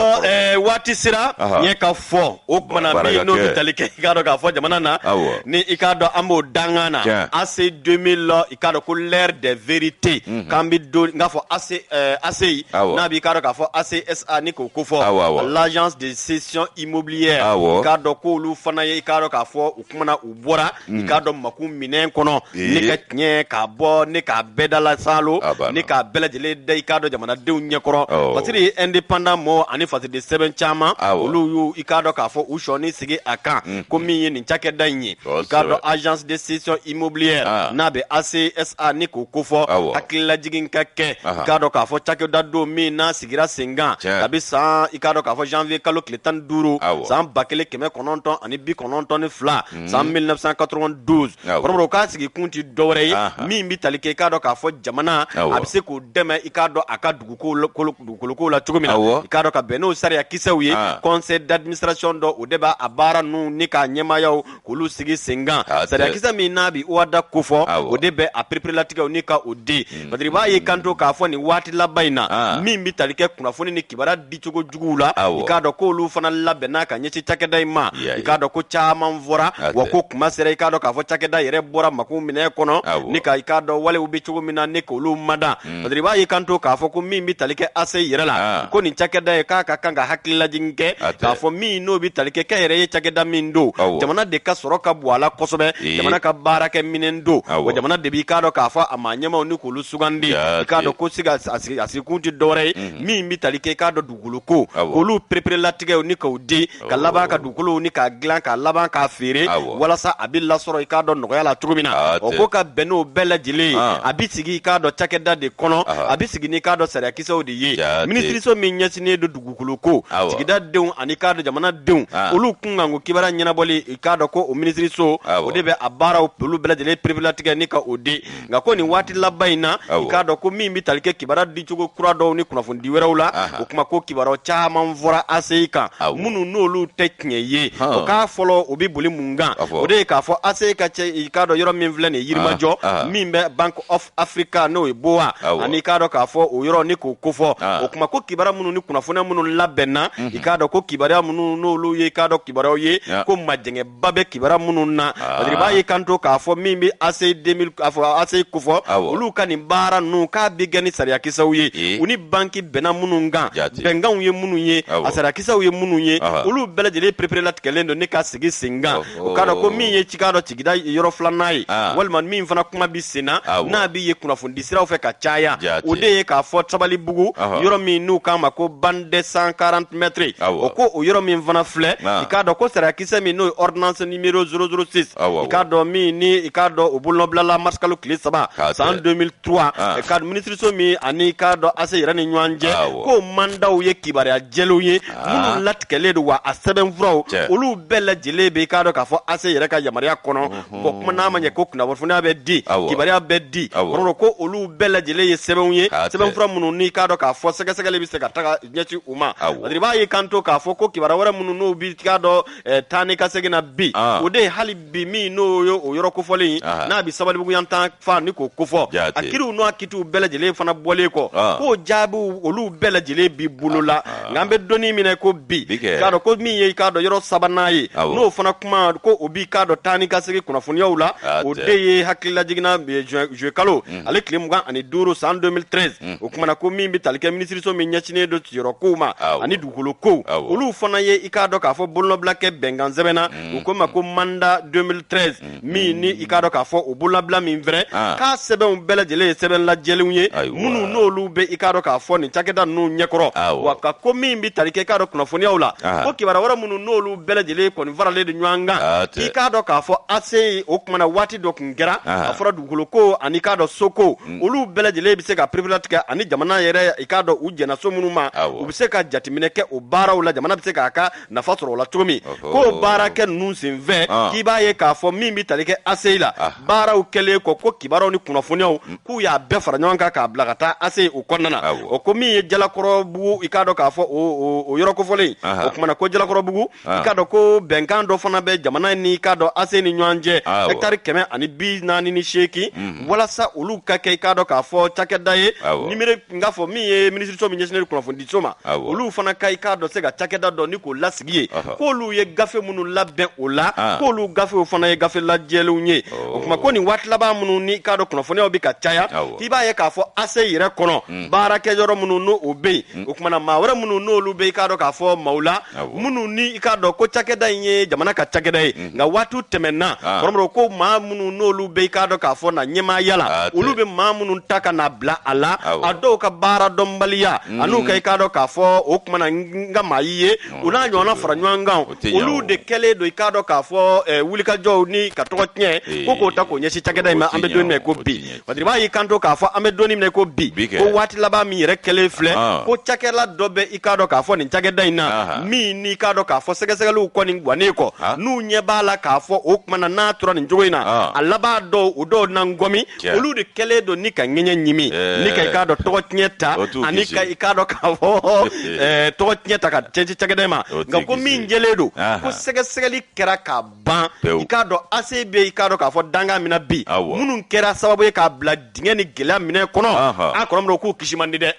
wati sira nye ka fo o mana be no bitalike ikado ka fo jamana na ni ikado ambo dangana AC 2000 ikado ko l'air de vérité kambi do ngafo AC na bi ikado ka fo ACSA ni ko fo l'agence de cession immobilière ikado ko ulu fana ikado ka fo ukumana ubora ikado makum minen kono ni ka nye ka bo ni ka bedala salo ni ka belajele de ikado jamana de unyekoro fasiri independent mo ani fasiri 7 chama ulu yu ikado ka fo ushoni sigi aka komi ni chake danyi ikado agence de cession immobilière nabe ACSA ni ko kofo akila jigin kake ikado ka fo chake dado mi na sigira senga kabisa ikado ka fo janvier kalo kletan duro san bakele keme kononton ani bi kononton fla san 1992 koromro ka sigi kunti dowre mi bi talike ikado ka fo jamana abise ko deme ikado aka duguko la tugumina ikado ka beno sariya kisewye conseil d'administration do o deba abara nu ni ka nyema yaw kulu sigi senga sariya kisa mi nabi wada kufo o debe a preparative ni ka odi badri ba ye kanto ka fo ni wati la baina mi bi talike kuna fo ni kibara di tugo jugula ikado ko lu fana labena ka nyechi takeda ima ikado ko chama mvora wa ko kuma sere ikado ka fo takeda yere bora makum mine kono ni ka ikado wale ubi tugo mina ni ko lu mada badri ba ye kanto ka fo ko mi bi talike ase yirela ko ni takeda ka kanga hakilla jinge ka fo mi no bi talike ka yere ye takeda min do jamana de ka soro ka buala kosobe jamana ka barake minen do wa jamana de bi ikado ka fo amanyama ni ko lu sugandi ikado ko siga asikunti dore mi bi talike ikado duguluko ko lu prepare latige ni ko di ka laba ka dugulu ni ka glan ka laba ka fere wala sa abilla soro ikado no yala turumina o ko ka beno bela jile abisigi ikado takeda de kono abisigi ni ikado sare kiso de ye ministry so min nyasine do dugukulu ko tigida deun ani kado jamana deun olu kungango kibara nyana boli ikado ko o ministry so o debe abara o pelu bela jele privilege ni ka odi nga ko ni wati labaina ikado ko mi talike kibara di chugo kura do ni kuna fundi werawla o kuma ko kibara cha manvora aseika munu nolu teknye ye o ka folo obi buli munga o de ka fo aseika che ikado yoro min vlene yirmajo mimbe Bank of Africa no eboa ani ikado ka fo o yoro ni ko kofo o kuma ko kibara munu ni kuna funa munu labena ikado ko kibara munu no lu ye ikado kibara ye ko majenge babe kibara munu na adriba ye kanto ka fo mimbi ase 2000 afo ase kofo olu kan bara nu ka bigani sariya kisawye uni banki bena munu nga benga ye munu ye asara kisawye munu ye olu belajele prepare lat kelendo ne ka sigi singa o kado ko mi ye chikado chigida yoro flanai walman mi fana kuma bisina na bi ye kuna fundi sira o fe ka chaya o de ye ka fo tabali bugu yoro mi nu kama ko bande 140 metres o ko o yoro mi fana fle ikado ko sara kisa mi no ordonnance numéro 006 ikado mi ni ikado obulno blala marskalu klisaba san 2003 ikado ministre so mi ani ikado ase irani nyanje ko manda o ye kibare ajelo ye munu latkele do wa a 7 vro olu bella jile lajɛlen bɛ k'a dɔn k'a fɔ ase yɛrɛ ka yamaruya kɔnɔ bon kuma n'a ma ɲɛ ko kunnafoniya bɛ di kibaruya bɛ di kɔrɔ ko olu bɛɛ lajɛlen ye sɛbɛnw ye sɛbɛnfura minnu ni k'a dɔn k'a fɔ sɛgɛsɛgɛli bɛ se ka taga ɲɛci u ma i b'a ye kanto k'a fɔ ko kibaruya wɛrɛ minnu n'u bi k'a dɔn taa ni ka segin na bi o de ye hali bi min n'o ye o yɔrɔ kofɔlen n'a bi Sabalibugu yantan fa ni k'o kofɔ a kiriw n'o kitiw bɛɛ lajɛlen fana bɔlen kɔ k'o jaabiw olu bɛɛ lajɛlen bi bolo la nka an bɛ dɔnni minɛ ko bi k'a dɔn ko min ye k'a dɔn yɔrɔ sabanan ye n'o fana kuma ko o bi k'a dɔn taa ni ka segin kunnafoniyaw la o de ye hakililajiginna juillet kalo ale tile 25 san 2013 o kumana ko min bi tali kɛ minisiriso min ɲɛsinnen don ciyɔrɔ kow ma ani dugukolo kow olu fana ye i k'a dɔn k'a fɔ bolonɔbila kɛ bɛnkan sɛbɛnna u ko ma ko manda 2013 min ni i k'a dɔn k'a fɔ o bolonɔbila min fɛrɛ k'a sɛbɛnw bɛɛ lajɛlen ye sɛbɛn lajɛlenw ye minnu n'olu bɛ i k'a dɔn k'a fɔ nin cakɛda ninnu ɲɛkɔrɔ wa ka ko min bi tali kɛ i k'a dɔn kunnafoniyaw la ko kibaruya wɛrɛ minnu n'olu bɛɛ lajɛlen kɔni faralen don ɲɔgɔn kan i k'a dɔn k'a fɔ ase o kumana waati dɔ kun kɛra a fɔra dugukolo ko ani k'a dɔn so ko olu bɛɛ lajɛlen bɛ se ka perepelatigɛ ani jamana yɛrɛ i k'a dɔn u jɛna so minnu ma u bɛ se ka jateminɛ kɛ o baaraw la jamana bɛ se k'a ka nafa sɔrɔ o la cogo min k'o baarakɛ ninnu senfɛ k'i b'a ye k'a fɔ min bɛ tali kɛ ase la baaraw kɛlen kɔ ko kibaruyaw ni kunnafoniyaw k'u y'a bɛɛ fara ɲɔgɔn kan k'a bila ka taa ase o kɔnɔna na o ko min ye Jalakɔrɔbugu i k'a dɔn k'a fɔ o yɔrɔ kofɔlen o kumana ko Jalakɔrɔbugu i k'a dɔn ko bɛnkan dɔ fana bɛ jamana ni k'a dɔn ase ni ɲɔgɔn cɛ hectare 148 walasa olu ka kɛ i k'a dɔn k'a fɔ cakɛda ye nimere n'a fɔ min ye minisiriso min ɲɛsinnen kunnafonidiso ma olu fana ka i k'a dɔn se ka cakɛda dɔ ni k'o lasigi ye k'olu ye gafe minnu labɛn o la k'olu gafew fana ye gafe lajɛlenw ye o kuma ko nin waati laban minnu ni i k'a dɔn kunnafoniyaw bɛ ka caya i b'a ye k'a fɔ ase yɛrɛ kɔnɔ baarakɛ yɔrɔ minnu n'o o bɛ yen o kumana maa wɛrɛ minnu n'olu bɛ i k'a dɔn k'a fɔ maaw la minnu ni i k'a dɔn ko cakɛda in ye jamana ka cakɛda ye nka waatiw tɛmɛna kɔrɔmɔrɔ ko maa minnu n'olu bɛ i k'a dɔn k'a fɔ na ɲɛmaaya la olu bɛ maa minnu ta ka na bila a la a dɔw ka baara dɔnbaliya an'u ka i k'a dɔn k'a fɔ o kumana n ka maa y'i ye u n'a ɲɔgɔnna fara ɲɔgɔn kan olu de kɛlen don i k'a dɔn k'a fɔ wulikajɔw ni ka tɔgɔ tiɲɛ ko k'o ta k'o ɲɛsin cakɛda in ma an bɛ don minɛ ko bi parce que i b'a y'i kanto k'a fɔ an bɛ don minɛ ko bi ko waati laban min yɛrɛ kɛlen filɛ ko cakɛla dɔ bɛ i k'a dɔn k'a fɔ nin cakɛda in na min ni k'a dɔn k'a fɔ sɛgɛsɛgɛliw kɔni guwanen kɔ n'u ɲɛ b'a la k'a fɔ o kumana n'a tora nin cogo in na a laban dɔw o dɔw na ngɔmi olu de kɛlen don ni ka ŋɛɲɛ ɲimi ni ka i k'a dɔn tɔgɔ tiɲɛ ta ani ka i k'a dɔn k'a fɔ tɔgɔ tiɲɛ ta ka cɛnci cakɛda ma nka ko min jɛlen don ko sɛgɛsɛgɛli kɛra ka ban i k'a dɔn ase bɛ i k'a dɔn k'a fɔ dangan min na bi minnu kɛra sababu ye k'a bila dingɛ ni gɛlɛya minɛ kɔnɔ a kɔrɔmɔdɔ k'u kisi man di dɛ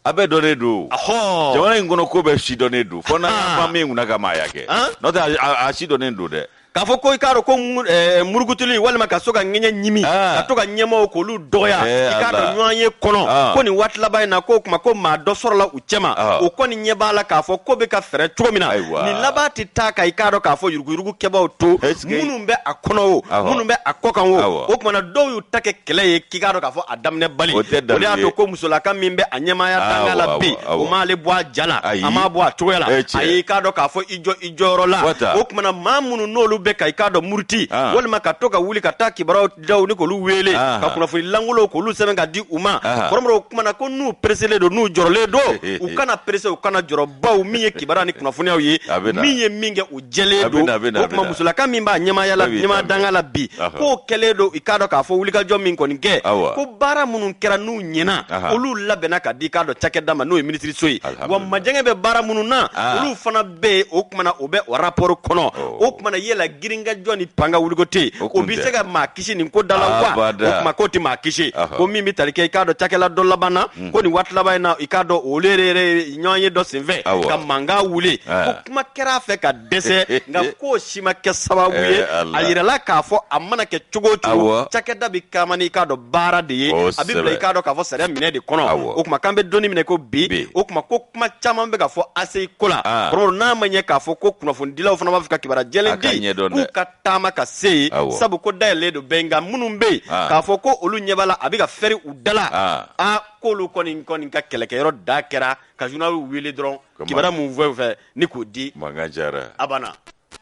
a bɛ dɔnnen don jamana in kɔnɔ ko bɛɛ si dɔnnen don fɔ n'an ba min kunna ka maaya kɛ n'o tɛ a si dɔnnen don dɛ k'a fɔ ko i k'a dɔn ko murugutuli walima ka so ka ŋɛɲɛ ɲimi ka to ka ɲɛmaaw k'olu dɔgɔya i k'a dɔn ɲɔgɔn ye kɔnɔ ko nin waati laban in na k'o kuma ko maa dɔ sɔrɔla u cɛma o kɔni ɲɛ b'a la k'a fɔ ko bɛ ka fɛɛrɛ cogo min na nin laban tɛ taa ka i k'a dɔn k'a fɔ yuruguyurugu kɛbaaw to minnu bɛ a kɔnɔ o minnu bɛ a kɔ kan o o kumana dɔw y'u ta kɛ kɛlɛ ye k'i k'a dɔn k'a fɔ a daminɛ bali o de y'a to ko musolaka min bɛ a ɲɛmaaya danga la bi o m'ale bɔ a ja la a m'a bɔ a cogoya la a ye i k'a dɔn k'a fɔ i jɔyɔrɔ la o kumana maa minnu n'olu bɛ ka i k'a dɔn muruti walima ka to ka wuli ka taa kibaruyaw daw ni k'olu wele ka kunnafoni langolo k'olu sɛbɛn ka di u ma kɔrɔmɔdɔ o kumana ko n'u pereselen don n'u jɔrɔlen don u kana perese u kana jɔrɔ baw min ye kibaruya ni kunnafoniyaw ye min ye min kɛ u jɛlen don o kuma musolaka min b'a ɲɛmaaya la ɲɛmaa danga la bi k'o kɛlen don i k'a dɔn k'a fɔ wulikajɔ min kɔni kɛ ko baara minnu kɛra n'u ɲɛna olu labɛnna ka di k'a dɔn cakɛda ma n'o ye minisiriso ye wa majɛngɛ bɛ baara minnu na olu fana bɛ yen o kumana o bɛ o rapport kɔnɔ o kumana yala girinkajɔ ni panga wuliko tɛ yen o bɛ se ka maa kisi nin ko da la wa o kuma k'o tɛ maa kisi ko min bɛ tali kɛ i k'a dɔn cakɛla dɔ laban na ko nin waati laban in na i k'a dɔn olu yɛrɛ ɲɔgɔn ye dɔ senfɛ ka mankan wuli ko kuma kɛra a fɛ ka dɛsɛ nka k'o si ma kɛ sababu ye a yirala k'a fɔ a mana kɛ cogo o cogo cakɛda bɛ kama ni i k'a dɔn baara de ye a bɛ bila i k'a dɔn k'a fɔ sariya minɛ de kɔnɔ o kuma k'an bɛ donni minɛ ko bi o kuma ko kuma caman bɛ ka fɔ ase ko la kɔrɔ n'a ma ɲɛ k'a fɔ ko kunnafonidilaw fana b'a fɛ ka kibaruya jɛlen di k'u ka taama ka se yen sabu ko dayɛlɛlen don bɛɛ nka minnu bɛ yen k'a fɔ ko olu ɲɛ b'a la a bɛ ka fɛri u da la k'olu kɔni ka kɛlɛkɛyɔrɔ da kɛra ka journal wele dɔrɔn kibaruya mun fɛ ni k'o di mankan jara a banna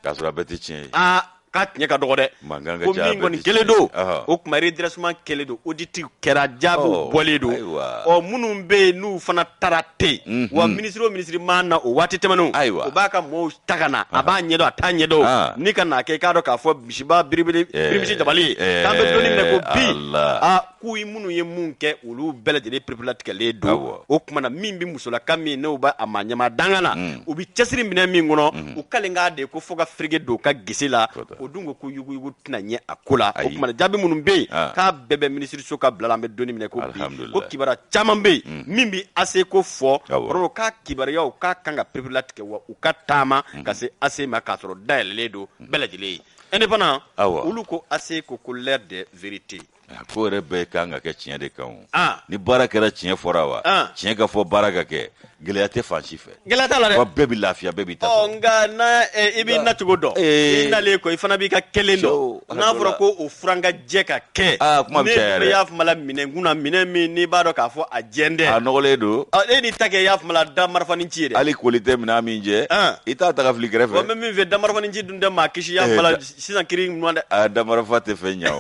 k'a sɔrɔ a bɛɛ tɛ tiɲɛ ye ka tiɲɛ ka dɔgɔ dɛ ko min kɔni kelen don o kuma redressement kelen don audit kɛra jaabiw bɔlen don minnu bɛ yen n'u fana taara ten wa ministre o ministre man na o waati tɛmɛnenw o b'a ka mɔɔw ta ka na a b'a ɲɛdɔn a t'a ɲɛdɔn ni ka n'a kɛ i k'a dɔn k'a fɔ misiba birimisi dabali k'an bɛ dɔnni minɛ ko bi k'u ye minnu ye mun kɛ olu bɛɛ lajɛlen perepelatigɛlen don o tuma na min bɛ musolaka min n'o b'a a ma ɲɛma danga na u bɛ cɛsiri minɛ min kɔnɔ u kalen k'a de ko fo ka ferege don ka gese la o dun ko yuguyugu tɛna ɲɛ a ko la o tuma na jaabi minnu bɛ yen k'a bɛɛ bɛ minisiriso ka bila la an bɛ dɔnni minɛ ko bi ko kibaruya caman bɛ yen min bɛ ase ko fɔ k'a kibaruyaw k'a kan ka perepelatigɛ wa u ka taama ka se ase ma k'a sɔrɔ dayɛlɛlen don bɛɛ lajɛlen ye indépendant olu ko ase ko l'heure de vérité ko yɛrɛ bɛɛ kan ka kɛ tiɲɛ de kan ni baara kɛra tiɲɛ fɔra wa tiɲɛ ka fɔ baara ka kɛ gɛlɛya tɛ fan si fɛ gɛlɛya t'a la dɛ wa bɛɛ bɛ lafiya bɛɛ bɛ ta nka i b'i nacogo dɔn i nalen ko i fana b'i ka kelen dɔn n'a fɔra ko o furankajɛ ka kɛ kuma bɛ caya ne y'a fama la minɛn kunna minɛn min n'i b'a dɔn k'a fɔ a jɛn tɛ a nɔgɔlen don e n'i ta kɛ i y'a fama la da marifanin ci ye dɛ hali koli tɛ minɛn min jɛ i t'a ta ka fili kɛrɛfɛ wa n bɛ min fɛ da marifanin ci dun tɛ maa kisi i y'a fama la sisan kiri ɲuman dɛ a da marifa tɛ fɛn ɲa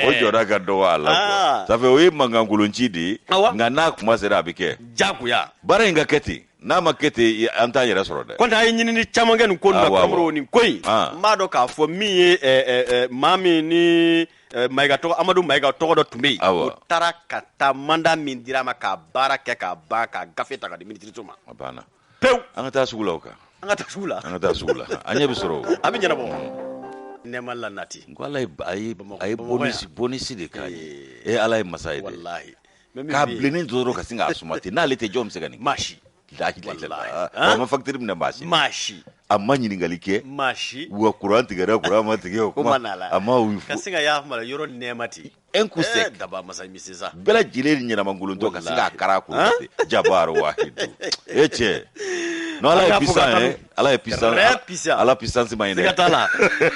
o jɔda ka dɔgɔ a la ça fait o ye mankankolonci de ye nka n'a kuma sera a bɛ kɛ jagoya baara in ka kɛ ten n'a ma kɛ ten an t'a yɛrɛ sɔrɔ dɛ kɔnni a ye ɲinini caman kɛ nin ko in na karamɔgɔ nin ko in n b'a dɔn k'a fɔ min ye maa min ni Amadu Mayiga tɔgɔ dɔ tun bɛ yen o taara ka taa mandat min dira a ma k'a baara kɛ k'a ban k'a gafe ta ka di minisiriso ma a banna pewu an ka taa sugu la o kan an ka taa sugu la an ɲɛ bɛ sɔrɔ o a bɛ ɲɛnabɔ nɛma la nati n ko ala ye bonisi de k'a ye ala ye masa ye dɛ k'a bilennen dɔrɔn ka sin k'a suma ten n'ale tɛ jɔn bɛ se ka nin maasi a ma facture minɛ maasi a ma ɲininkali kɛ maasi wa courant tigɛra courant ma tigɛ o kuma a ma ka sin ka y'a fama yɔrɔ nɛma ten un coup sec daba masa misisa bɛɛ lajɛlen ɲɛnamangolotɔ ka sin k'a kara kun jabaaro wahidu e cɛ no ala ye puissant ala puissance ma ɲinɛ siga t'a la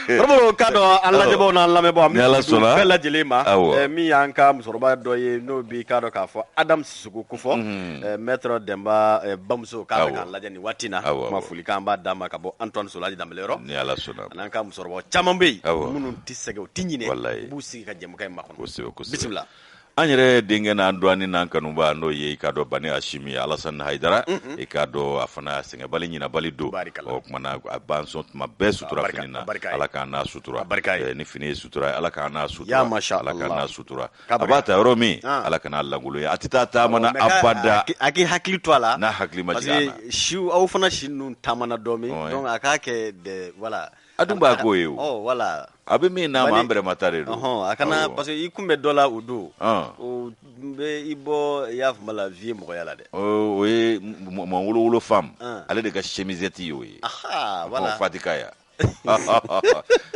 karamɔgɔ k'a dɔn an lajɛbaaw n'an lamɛnbaaw an bɛ bɛɛ lajɛlen ma min y'an ka musokɔrɔba dɔ ye n'o bi k'a dɔn k'a fɔ Adam Sisoko kofɔ maître Demba bamuso k'a bɛ k'an lajɛ nin waati na kuma folikan an b'a d'a ma ka bɔ Antoine Solaji Danbɛlɛyɔrɔ ni ala sɔnna an'an ka musokɔrɔba caman bɛ yen minnu tɛ sɛgɛn u tɛ ɲinɛ u b'u sigi ka jɛmukan in makɔnɔ bisimila an yɛrɛ denkɛ n'an dɔɔni n'an kanuba n'o ye i k'a dɔn Bani Hashimi Alassane Haidara i k'a dɔn a fana sɛgɛnbali ɲinabali don o kumana a b'an sɔn tuma bɛɛ sutura fini na ala k'an n'a sutura ni fini ye sutura ala k'an n'a sutura ala k'an n'a sutura a b'a ta yɔrɔ min ala kan'a langolo ye a tɛ taa taama na abada a k'i hakili to a la n'a hakili ma jigin a la parce que siw aw fana si ninnu taamana dɔ min donc a k'a kɛ voilà a dun b'a k'o ye o voilà a bɛ min n'a ma an bɛrɛmata de don a kana parce que i kun bɛ dɔ la o don o bɛ i bɔ i y'a fama la vie mɔgɔya la dɛ o ye mɔ wolowolo femme ale de ka chemisette y'o ye voilà Fatika ya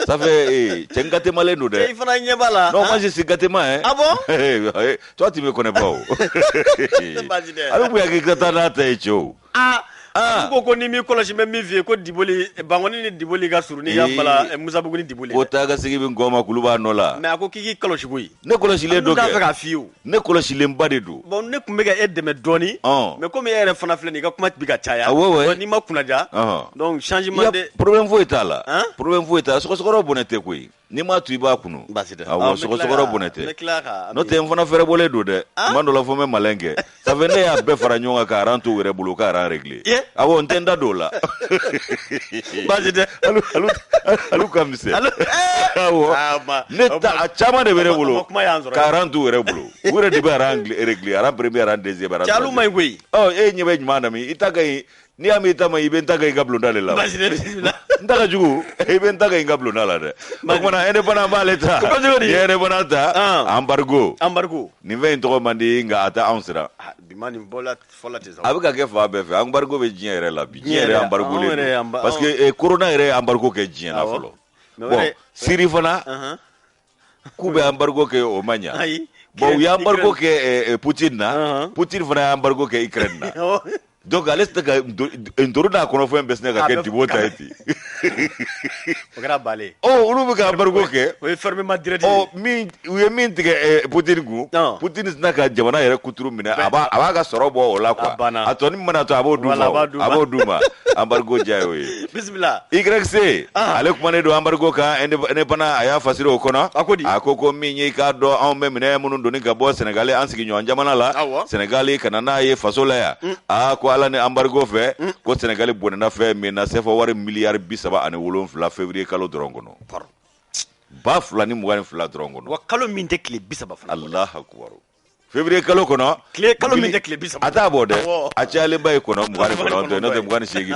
ça fait cɛ n gâtemalen don dɛ i fana ɲɛ b'a la non moi je suis gâtement hein ah bon toi tu me connais pas o a bɛ bonya k'i ka taa n'a ta ye cɛ o ko ni mi kɔlɔsi bɛ min f'i ye ko Diboli Bangoni ni Diboli ka surun ni y'a fala Musabugu ni Diboli ko taa ka segin bɛ ngɔma kulu b'a nɔ la mais a ko k'i k'i kɔlɔsi koyi ne kɔlɔsilen don kɛ n t'a fɛ k'a f'i ye ne kɔlɔsilenba de don bon ne tun bɛ ka e dɛmɛ dɔɔni mais comme e yɛrɛ fana filɛ nin ka kuma bi ka caya n'i ma kunnaja donc changement de problème foyi t'a la problème foyi t'a la sɔgɔsɔgɔ bɔnɛ tɛ koyi n'i m'a tu i b'a kunu awɔ sɔgɔsɔgɔ bɔnɛ tɛ n'o tɛ n fana fɛrɛ bɔlen don dɛ tuma dɔ la fo n bɛ malin kɛ ça fait ne y'a bɛɛ fara ɲɔgɔn kan ka rang to u yɛrɛ bolo ka rang régler awɔ n tɛ n da don o la basi tɛ alu ka misɛn awɔ ne ta a caman de bɛ ne bolo ka rang to u yɛrɛ bolo u yɛrɛ de bɛ rang régler rang premier rang deuxième rang cɛ alu ma ɲi koyi e ɲɛ bɛ ɲuman na min i ta ka ɲi n'i y'a min i ta ma i bɛ n ta ka i ka bulonda de la n ta ka jugu i bɛ n ta ka i ka bulonda la dɛ o kumana indépendant b'ale ta ni indépendant ta embargo nin fɛn in tɔgɔ man di nka a tɛ anw siran bi ma nin bɔla fɔla ten a bɛ ka kɛ fan bɛɛ fɛ embargo bɛ diɲɛ yɛrɛ la bi diɲɛ yɛrɛ embargolen don parce que corona yɛrɛ ye embargo kɛ diɲɛ na fɔlɔ bon Syrie fana k'u bɛ embargo kɛ o ma ɲa bon u ye embargo kɛ Poutine na Poutine fana ye embargo kɛ Ukraine na donc ale tɛ ka ntoru n'a kɔnɔfɛn bɛɛ sinɛ ka kɛ Dibo ta ye ten o kɛra bale olu bɛ ka embargo kɛ o ye fermement direct u ye min tigɛ Poutine kun Poutine sinɛ ka jamana yɛrɛ kuturu minɛ a b'a ka sɔrɔ bɔ o la quoi a tɔ ni mana to a b'o d'u ma embargo jayo ye bismillah YC ale kuma ne do embargo ka ne bana aya fasiro o kono akoko minyi ka do on memne munun do ni gabo Senegal an sigi nyon jamana la Senegal kana na ye fasola ya ko ala ne embargo fe ko Senegal bonena fe me na sefo war milliard bisaba ane wolon fla février kalo drongono ba fla ni mugani fla drongono wa kalo min de kle bisaba fla Allah akbar février kalo kono kalo min de kle bisaba ata bode a chale bay kono mugani kono no de mugani segi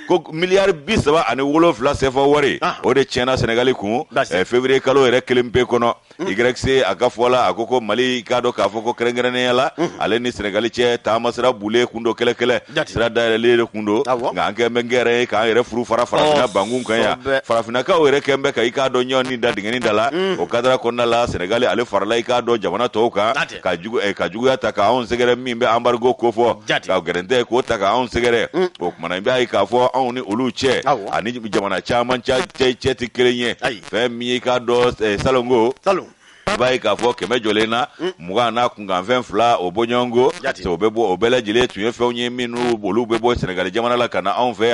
ko milliard bisaba ane wolon fla sefo wari o de chena Senegal ku février kalo ere kelimpe kono YC akafola akoko Mali kado ka foko kerengerene yala ale ni Senegal che tamasra bule kundo kele sira daele kundo nga anke mengere ka ere furu farafina bangun kan ya farafina ka ere kembe ka ikado nyoni da dingeni dala o kadara konna la Senegal ale farla ikado jamana toka ka jugu ya taka on segere mimbe embargo ko fo ka gerende ko taka on segere o kuma mbe ay ka fo on ni olu che ani jamana chaman cha che tikrenye fe mi ka do salongo bai ka fo keme jolena muga na kunga 20 fla obonyongo so bebo obele jile tuye fe onye minu bolu bebo Senegal jamana la kana on fe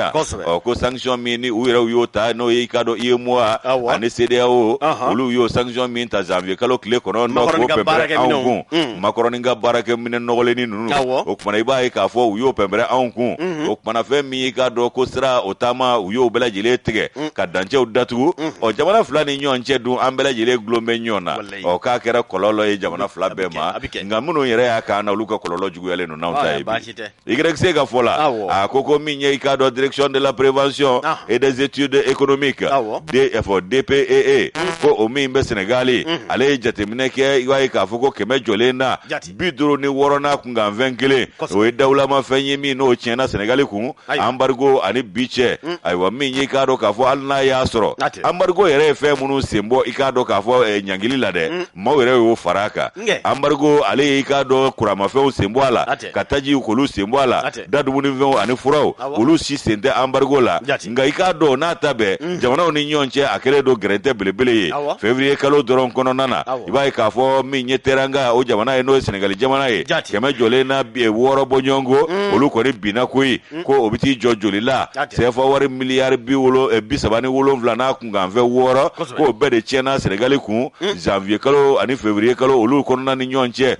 ko sanction mini uira uyo ta no ye kado ye moa ani CDAO olu yo sanction min ta janvier kalo kle kono no ko pembre angun makoroni nga barake minen no goleni nunu o kuma bai ka fo uyo pembre angun o kuma na fe mi kado ko sra otama uyo obele jile tige ka danje udatu o jamana fulani nyonche du ambele jile glombe nyona o ka kera kololo e jamana fla bema nga muno yere aka na luka kololo jugu yale no naunta ibi YC ga fola akoko minye ikado direction de la prévention et des études économiques DPEE ko o mimbe Senegali ale jatemine ke iwa ka foko keme jolena biduro ni worona kunga 20 kile o dawla ma fenye mi no chena Senegali ku embargo ani biche aywa minye ikado ka fo alna ya soro embargo yere fe munu sembo ikado ka fo nyangili lade mawere wo faraka embargo ale ikado kurama fe sembo ala kataji ukolu sembo ala dadu muni ve ani furao olu si sente embargo la nga ikado na tabe jamana oni nyonche akere do grente belebele février kalo doron kono nana iba ka fo minye teranga o jamana eno Senegal jamana e keme jole na bi woro bonyongo olu ko ni bina koyi ko obiti jojoli la se fo wari milliard bi wolo bi sabani wolo vla na kunga ve woro ko be de chena Senegal ku janvier kalo ani février kalo olu kono na ni nyonche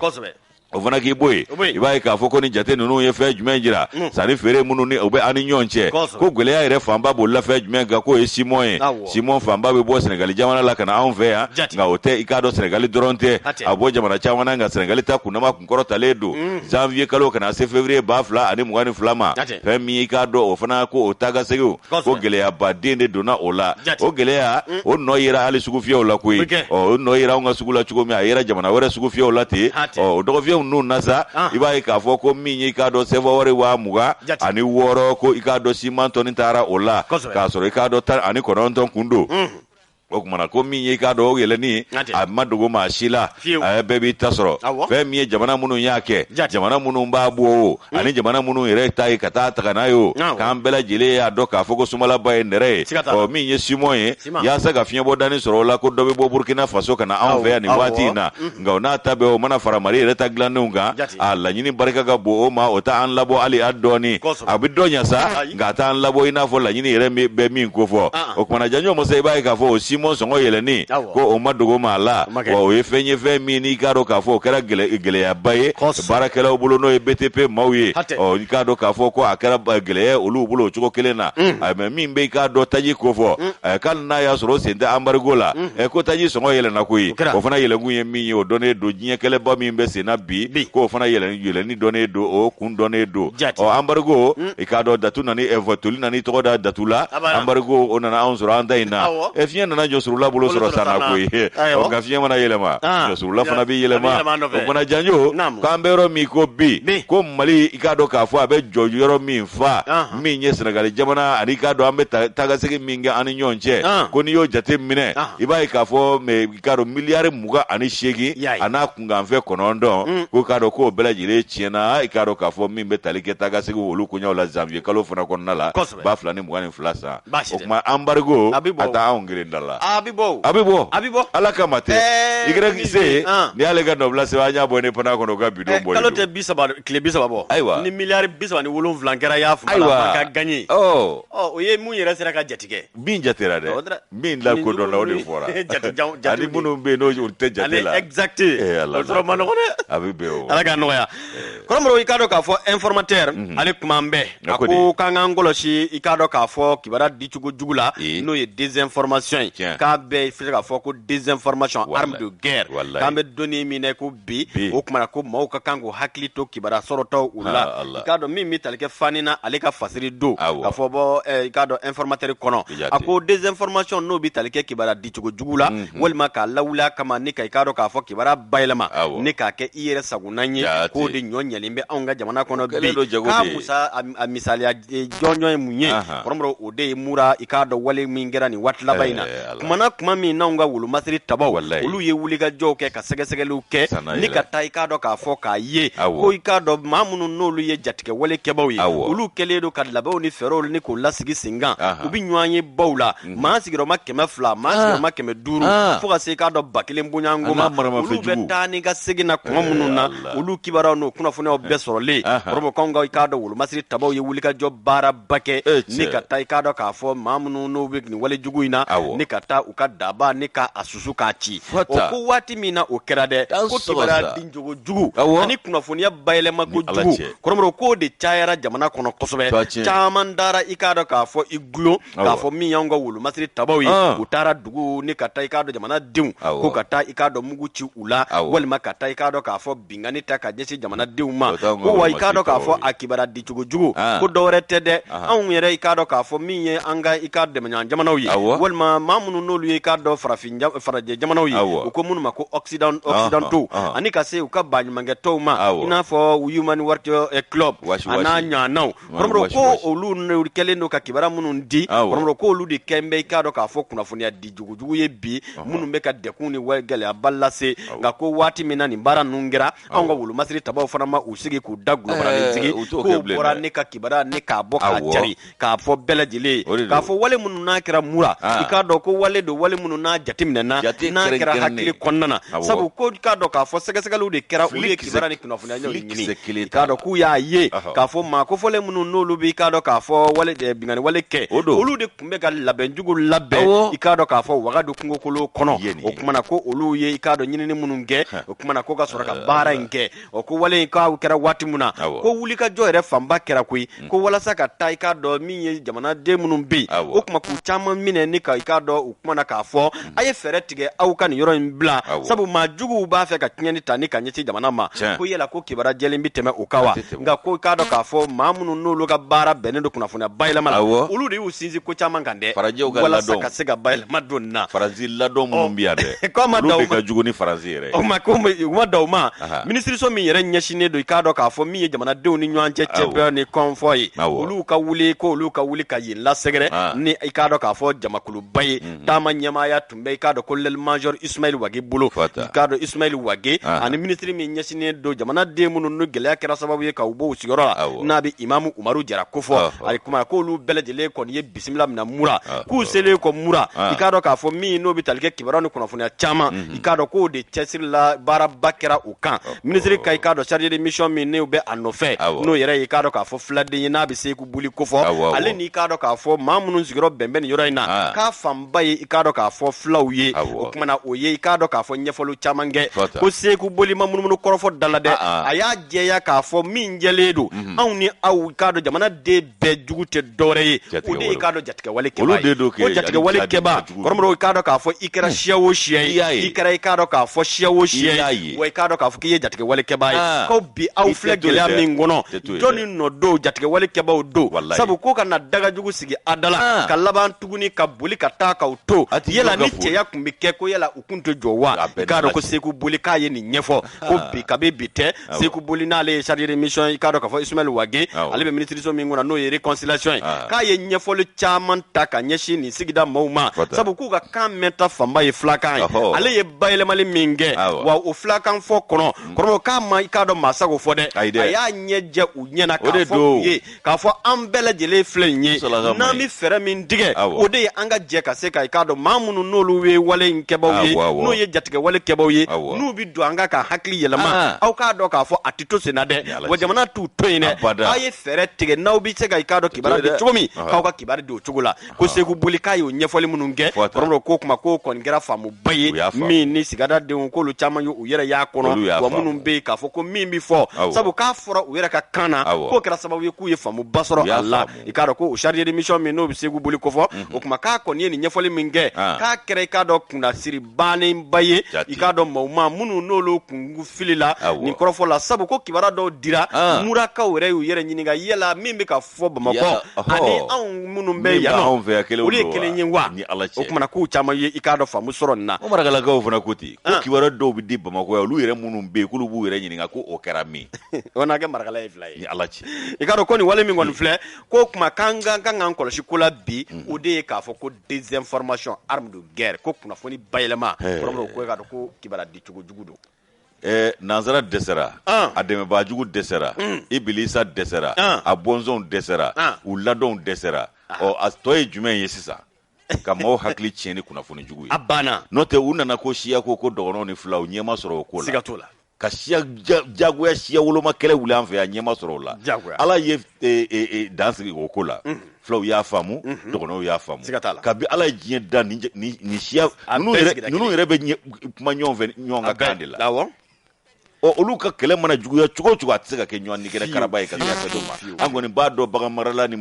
ovana ki boy iba ka foko ni jate nunu ye fe jumenjira sari fere munu ni obe ani nyonche ko gwele ya ire famba bo la fe jumenga ko e Simon famba be bo Senegal jamana la kana on fe ya nga hote ikado Senegal doronte abo jamana chawana nga Senegal ta kunama kunkoro taledo janvier kalo kana se février bafla ani mugani flama fe mi ikado ofana ko otaga sego ko gele ya badende dona ola o gele ya o noyira ali sugu fie ola koi o noyira nga sugu la chugo mi ayira jamana wore sugu fie ola te o dogo nu nasa iba ka fo ko minyi ka do sevo wore wa muga ani woro ko ikado simanto ni tara ola ka so ikado tar ani koronton kundo o kuma ko minyi ka do yele ni amadugo ma shila bebi tasoro fe mi jamana munu yake jamana munu ba bo ani jamana munu ire tai kata takanayo kan bela jile ya do ka fo ko sumala bay ndere o minyi Simon ya saga fiye bodani soro la ko dobe bo Burkina Faso kana an fe ni wati na ngauna tabe o mana fara mari ire taglanunga alla nyini barka ga bo o ma o ta an labo ali adoni abidonya sa ngata an labo ina fo la nyini ire be min ko fo o kuma janyo mo sai bay ka fo Simon songo yeleni ko o madugo mala wa o fenye fe mini kado ka fo kera gele ya baye barakela obulo no BTP mawye o kado ka fo ko akera gele olu bulo chuko kelena me mimbe kado taji ko fo kan na ya soro sende embargo la ko taji songo yelena ko yi o fana yelengu yemi o donné do jinye kele ba mimbe sena bi ko fana yeleni donné do o kun donné do o embargo kado datu nani evotuli nani to da datula embargo onana on soro anda ina e fien na surula bulo soro sana koyi o gafie mana yelema surula fana bi yelema o mana janjo kambero mi ko bi ko Mali ikado ka fo abe jojoro mi fa mi nye Senegal jamana ani kado ambe tagasege minga ani nyonche ko ni yo jate mine iba ka fo me ikado milliard muga ani shegi ana kunga mfe konondo ko kado ko bela jire chiena ikado ka fo mi be talike tagasege wolu kunya la janvier kalo fana konnala ba fulani muga ni flasa o ma embargo ata ongire ndala wa abibo ala kama te igre ni ale ga no blase wa nya bone pana kono ga bidon boy kalo te bisaba clé bisaba bo ni milliard bisaba ni wolon flankera ya fu la ka gagner o ye mun yera sera ka jatige bin jatera de min la ko don la o de fora ani munu be no urte jatela exact so man ko ne abibo ala ga no ya kono ikado ka fo informateur ale kuma mbe ako kanga ngoloshi ikado ka fo kibara dichugo jugula no ye désinformation ka be fi ka fo ko désinformation arme de guerre ka be doni mine ko bi o kuma ko maw ka kango hakli to kibara soroto ula ikado mi talke fanina ale ka fasiri do ka fo bo ikado informateur kono ako désinformation no bi talke kibara dichugo jugula walma ka lawla kama ni ka ikado ka fo kibara baylama ni ka ke iyere sagunanye ko de nyonyalimbe anga jamana kono bi ka musa a misali jonyo munye koromro ode mura ikado wale mingera ni watla baina kuma mi na nga wulu masiri tabaw ulu ye wuli ga joke ka segesegelu ke ni ka ta ikado ka fo ka ye ko ikado mamunu nolu ye jatike wale kebaw ye ulu keledo ka labaw ni ferol ni ko lasigi singa ubi nyanye bawla ma sigiro makeme fla ma sigiro makeme duru fo ka se ikado bakile mbunyango ulu betani ga segina kuma mununa ulu kibara no kuna fune obesorole robo kongo ikado wulu masiri tabaw ye wuli ga job bara bake ni ka ta ikado ka fo mamunu no be ni wale juguina ni ka ta uka daba ni ka asusu ka ci o ko wati mina o kerade ko kibara dinjogo jugu ani kuna fune ya bayle ma ko jugu koromro ko de chayara jamana kono kosobe chamandara ikado ka fo iglo ka fo mi yango wulu masiri tabaw ye utara dugu ni ka ta ikado jamana dim ko ka ta ikado mugu ci ula walma ka ta ikado ka fo bingani ta ka jesi jamana diuma ko wa ikado ka fo akibara dijugo jugu ko dore tede an yere ikado ka fo mi ye anga ikado de manya jamana wi walma mamunu nolu ye ikado farafinja faraje jamana wi ko munu mako occidental ani ka se uka banyange to ma ina fo human work club ananya now romro ko olu ne kele no ka kibara munu ndi romro ko olu de kembe ikado ka fo kuna fo ni dijugo jugu ye bi munu be ka dekuni wegele aballase nga ko wati mina ni bara nungira anga wulu masiri tabaw fanama usigi ku daglo bara nzigi ko bora ne ka kibara ne ka boka jari ka fo belajile ka fo wale munu na kira mura ikado ko wale do wale munu na jatimne na kira hakili konnana sabu ko ikado ka fo segesagalu de kira uli kibara ne kino funa nyoni ngini ikado ku ya ye ka fo ma ko fole munu no lubi ikado ka fo wale de bingani wale ke olu de kumbe ga labenjugu labbe ikado ka fo wagadu kungo kolo kono o kuma na ko olu ye ikado nyini munu nge o kuma na ko ga sora ka bara nke o ko wale ka kira wati muna ko wuli ka joere famba kira kui ko wala saka ta ikado mi ye jamana de munu bi o kuma ku chama mine ni ka ikado o kuma na ka fo aye fere tige au kan yoro mbla sabu majugu ba fe ka nyani tani ka nyeti jamana ma ko yela ko kibara jeli mbiteme o kawa nga ko ikado ka fo mamunu no lo ga bara benendo kuna funa bayla mala ulu de usinzi ko chama ngande wala saka sega bayla madonna farazi lado munu mbiade ko ma daw ka jugu ni farazi re o ma ko ma daw ma ministre so mi yere nyashine do ikado ka fo mi ye jamana de oni nyanche champion ni convoy ulu ka wuli ka yin la segre ni ikado ka fo jamakulu baye tama nyama ya tumbe ikado ko lel major Ismail Wage bulo ikado Ismail Wage ani ministre mi nyashine do jamana de munu no gele kera sababu ye ka ubo sigoro na bi imamu Umaru Jara kofo ali kuma ko lu belejele ko ni bismillah na mura ku sele ko mura ikado ka fo mi no bi talke kibarano kuna funa chama ikado ko de chesir la bara bakera ukan ministre ka ikado chargé de mission mi ne be anofe no yere ikado ka fo flade na bi se ku buli kofo ale ni ikado ka fo mamunu sigoro bembe ni yoro ina ka famba ye ikado ka fo flawye o kuma na oye ikado ka fo nyefolu chamange ko se ku buli mamunu korofo dalade aya jeya ka fo min jeledo awni aw ikado jamana de be jugute doreye o de ikado jatike wale keba o jatike wale keba koromro ikado ka fo ikera shiawo shiye ikera ikado ka fo shiawo shiye o ikado ka fo kiye jatike wale keba ko bi aw flegele amingono joni no do jatike wale keba o do sabu ko kana daga jugu sigi adala kalaban tuguni ka buli ka ta ka to yela ni te ya kumbike ko yela ukunto jowa ikado ko seku buli ka ye ni nyefo ko bi ka be bite seku buli na le chargé de mission ikado ka fo Ismail Wage ale be ministre so mingona no ye réconciliation ka ye nyefo le chaman ta ka nyeshi ni sigida mauma sabu ku ka kan meta famba ye flakan ale ye bayle mali minge wa o flakan fo kono kono ka ma ikado masago fo de aya nyeje u nyena ka fo ye ka fo ambele jele flenye na mi fere min dige o de anga je ka se ka i k'a dɔn maa minnu n'olu ye wale in kɛbaw ye n'o ye jatigɛ wale kɛbaw ye n'u bi don an ka hakili yɛlɛma aw k'a dɔn k'a fɔ a tɛ to sen na dɛ wa jamana t'u to yen dɛ aw ye fɛɛrɛ tigɛ n'aw bi se ka i k'a dɔn kibaruya di cogo min k'aw ka kibaruya di o cogo la ko Seku Boli k'a y'o ɲɛfɔli minnu kɛ kɔrɔmɔdɔ ko kuma k'o kɔni kɛra faamuba ye min ni sigada denw k'olu caman ye u yɛrɛ y'a kɔnɔ wa minnu bɛ yen k'a fɔ ko min bi fɔ sabu k'a fɔra u yɛrɛ ka kan na k'o kɛra sababu ye k'u ye faamuba sɔrɔ a la i k'a dɔn ko o chargé de mission min n'o bɛ Seku Boli kofɔ o kuma k'a kɔni ye nin ɲɛfɔli min kɛ k'a kɛra i k'a dɔn kunnasiri bannenba ye i k'a dɔn maaw ma minnu n'olu kun fili la nin kɔrɔfɔ la sabu ko kibaruya dɔw dira murakaw yɛrɛ y'u yɛrɛ ɲininka yala min bɛ ka fɔ Bamakɔ ani anw minnu bɛ yan nɔ olu ye kelen ye wa o kumana k'u caman ye i k'a dɔn faamu sɔrɔ nin na o marakalakaw fana ko ten ko kibaruya dɔw bɛ di Bamakɔ yan olu yɛrɛ minnu bɛ yen k'olu b'u yɛrɛ ɲininka ko o kɛra min o n'a kɛ marakala ye fila ye ni Ala cɛ i k'a dɔn ko nin wale min kɔni filɛ ko kuma k'an k'an kɔlɔsi ko la bi o de ye k'a fɔ ko désinformation arme de guerre ko kunnafoni bayɛlɛma kɔrɔmɔdɔ ko k'a dɔn ko kibaruya di cogo jugu don nanzara dɛsɛra a dɛmɛbaajugu dɛsɛra Ibilisa dɛsɛra a bɔnsɔnw dɛsɛra u ladɔnw dɛsɛra a tɔ ye jumɛn ye sisan ka maaw hakili tiɲɛ ni kunnafoni jugu ye a banna n'o tɛ u nana ko siya ko dɔgɔnɔw ni filaw ɲɛma sɔrɔ o ko la siga t'o la ka siya jagoya siya woloma kɛlɛ wuli an fɛ yan ɲɛma sɔrɔ o la Ala ye dan sigi o ko la filaw y'a faamu dɔgɔnɔw y'a faamu kabi Ala ye diɲɛ da nin siya ninnu yɛrɛ bɛ kuma ɲɔgɔn fɛ ɲɔgɔn ka kan de la olu ka kɛlɛ mana juguya cogo o cogo a tɛ se ka kɛ ɲɔgɔn ni kɛlɛ karaba ye ka ɲɛfɛ dɔ ma an kɔni b'a dɔn bagan marala ni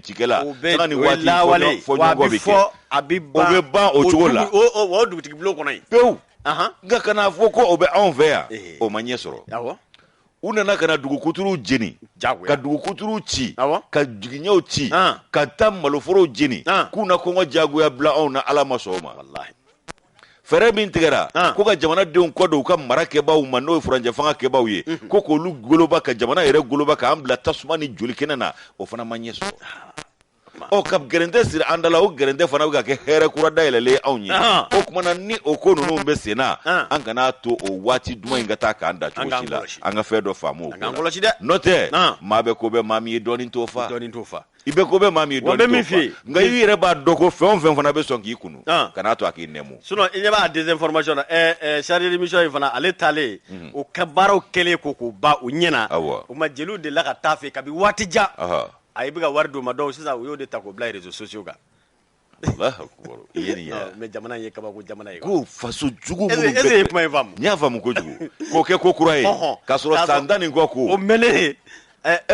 cikɛla sanga ni waati fɔ ɲɔgɔn bɛ kɛ o bɛ ban o cogo la o dugutigi bulon kɔnɔ yen pewu nka kana fɔ ko o bɛ anw fɛ yan o ma ɲɛ sɔrɔ u nana ka na dugukuturu jeni ka dugukuturu ci ka jigiɲɛw ci ka taa maloforow jeni k'u na kɔngɔ jagoya bila anw na Ala ma sɔn o ma fɛrɛ min tigɛra ko ka jamanadenw kɔ don u ka mara kɛbaaw ma n'o ye furanjɛ fanga kɛbaaw ye ko k'olu goloba ka jamana yɛrɛ goloba k'an bila tasuma ni joli kɛnɛ na o fana ma ɲɛ sɔrɔ ka gɛrɛntɛ siri an da la o gɛrɛntɛ fana bɛ ka kɛ hɛrɛ kura dayɛlɛlen anw ye o kumana ni o ko ninnu bɛ sen na an kana to o waati duman in ka taa k'an da cogo si la an ka fɛn dɔ faamu o ko la n'o tɛ maa bɛ ko bɛ maa min ye dɔɔnin t'o fa i bɛ ko bɛ maa min ye dɔɔnin t'o fa nka i yɛrɛ b'a dɔn ko fɛn o fɛn fana bɛ sɔn k'i kunu kan'a to a k'i nɛmu sinon i ɲɛ b'a désinformation na chargé de mission in fana ale taalen o ka baaraw kɛlen ko k'o ban u ɲɛna o ma jeliw delila ka taa fɛ kabi waati jan a ye bɛ ka wari d'u ma dɔw sisan u y'o de ta k'o bila réseaux sociaux kan mais jamana ye kabako jamana ye ko faso jugu minnu bɛ est-ce que kuma in faamu n y'a faamu kojugu k'o kɛ ko kura ye k'a sɔrɔ san 10 nin kɔ ko o mɛnɛ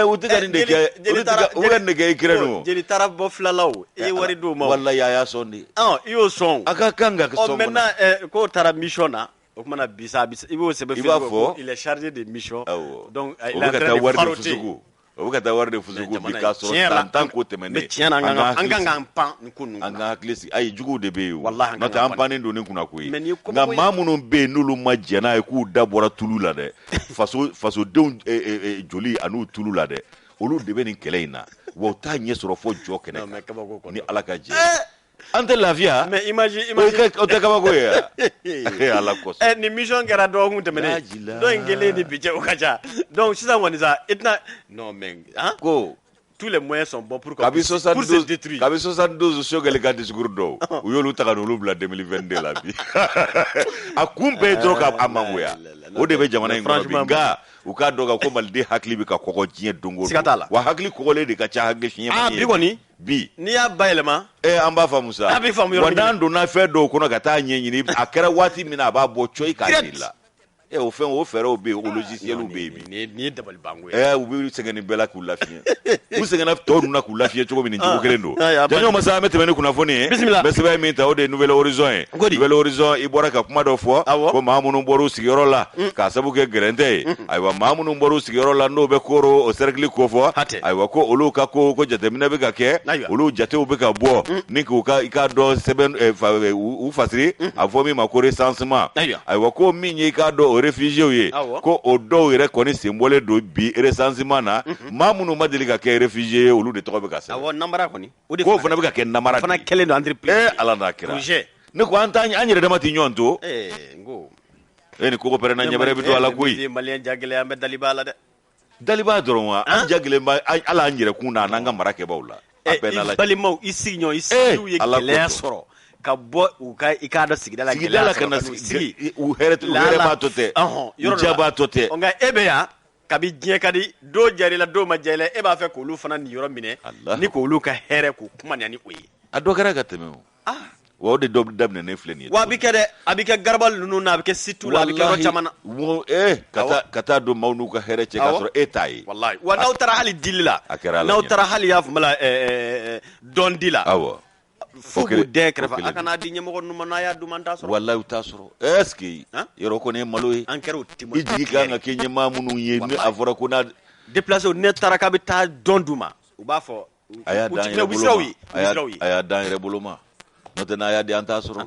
u tɛ ka nin de kɛ u ka nin de kɛ Ukraine o jeli taara bɔ filala o i ye wari d'u ma wallahi a y'a sɔn de i y'o sɔn a ka kan ka sɔn maintenant k'o taara mission na o kumana bisa i b'o sɛbɛn Facebook il est chargé de mission donc il est en train de faroter o bɛ ka taa wari de fusugu bi k'a sɔrɔ san 10 ko tɛmɛnen an kan k'an pan nin ko ninnu an ka hakili sigi ayi juguw de bɛ yen o n'o tɛ an pannen don ni kunnako ye nka maa minnu bɛ yen n'olu ma jɛn n'a ye k'u da bɔra tulu la dɛ fasodenw joli an'u tulu la dɛ olu de bɛ nin kɛlɛ in na wa u t'a ɲɛ sɔrɔ fo jɔ kɛnɛ kan ni Ala ka jɛ an tɛ lafiya mais imagine o tɛ kabako ye Ala kosɔn ni mission kɛra dɔgɔkun tɛmɛnen dɔ in kelen ni bi cɛ o ka ca donc sisan kɔni sa i tɛna non mais ko tous les moyens sont bons pour se détruire kabi 72 Sogɛli ka discours dɔw u y'olu ta ka n'olu bila 2022 la bi a kun bɛɛ ye dɔrɔn ka mangoya o de bɛ jamana in kɔnɔ bi nka u k'a dɔn ko Maliden hakili bɛ ka kɔgɔ diɲɛ don o don wa hakili kɔgɔlen de ka ca hakili fiɲɛ bi kɔni bi n'i y'a bayɛlɛma an b'a faamu sa wa n'an donna fɛn dɔw kɔnɔ ka taa ɲɛɲini a kɛra waati min na a b'a bɔ coyi k'a jira la o fɛn o fɛɛrɛw bɛ yen o logiciels bɛ yen bi nin ye dabali banko ye u bɛ sɛgɛn nin bɛɛ la k'u lafiɲɛ u sɛgɛnna tɔw ninnu na k'u lafiɲɛ cogo min nin cogo kelen don jɔnjɔn masa an bɛ tɛmɛ ni kunnafoni ye n bɛ sɛbɛn min ta o de ye Nouvelle Horizon ye Nouvelle Horizon i bɔra ka kuma dɔ fɔ ko maa minnu bɔra u sigiyɔrɔ la k'a sabu kɛ gɛrɛntɛ ye ayiwa maa minnu bɔra u sigiyɔrɔ la n'o bɛ koro o cercle ko fɔ ayiwa ko olu ka ko jateminɛ bɛ ka kɛ olu jatew bɛ ka bɔ ni k'u ka i k'a dɔn sɛbɛn u fasiri a fɔ min ma ko recensement ayiwa ko min ye i k'a dɔn o réfugiés ye ko o dɔw yɛrɛ kɔni sen bɔlen don bi recensement na maa minnu ma deli ka kɛ réfugié ye olu de tɔgɔ bɛ ka sɛbɛn k'o fana bɛ ka kɛ namara fana kɛlen don entreprise Ala n'a kɛra ne ko an yɛrɛ dama tɛ ɲɔgɔn to ni koko pɛrɛnna ɲɛbɛrɛ bɛ to a la koyi maliyɛn jagɛlɛya an bɛ Daliba la dɛ Daliba dɔrɔn wa an jagɛlɛn ba ala an yɛrɛ kun na n'an ka mara kɛbaaw la i balimaw i sigiɲɔgɔn i sigiw ye gɛlɛya sɔrɔ ka bɔ u ka i k'a dɔn sigida la kana sigi u hɛrɛ b'a to tɛ u diya b'a to tɛ nka e bɛ yan kabi diɲɛ ka di dɔw jar'i la dɔw ma diya i la e b'a fɛ k'olu fana nin yɔrɔ minɛ ni k'olu ka hɛrɛ k'u kuma ni o ye a dɔ kɛra ka tɛmɛ o wa o de dɔ daminɛ ne filɛ nin ye wa a bɛ kɛ dɛ a bɛ kɛ garaba ninnu na a bɛ kɛ situ la a bɛ kɛ yɔrɔ caman na ka taa don maaw n'u ka hɛrɛ cɛ k'a sɔrɔ e t'a ye wallahi wa n'aw taara hali dili la n'aw taara hali y'a fɔ la dɔn di la fo k'u dɛn kɛrɛfɛ a kana di ɲɛmɔgɔ ninnu ma n'a y'a dun an t'a sɔrɔ wallahi u t'a sɔrɔ est-ce que yɔrɔ kɔni ye malo ye an kɛra o timo i jigi kan ka kɛ ɲɛmaa minnu ye ni a fɔra ko n'a déplacé ne taara k'a bɛ taa dɔn d'u ma u b'a fɔ a y'a dan yɛrɛ bolo ma n'o tɛ n'a y'a di an t'a sɔrɔ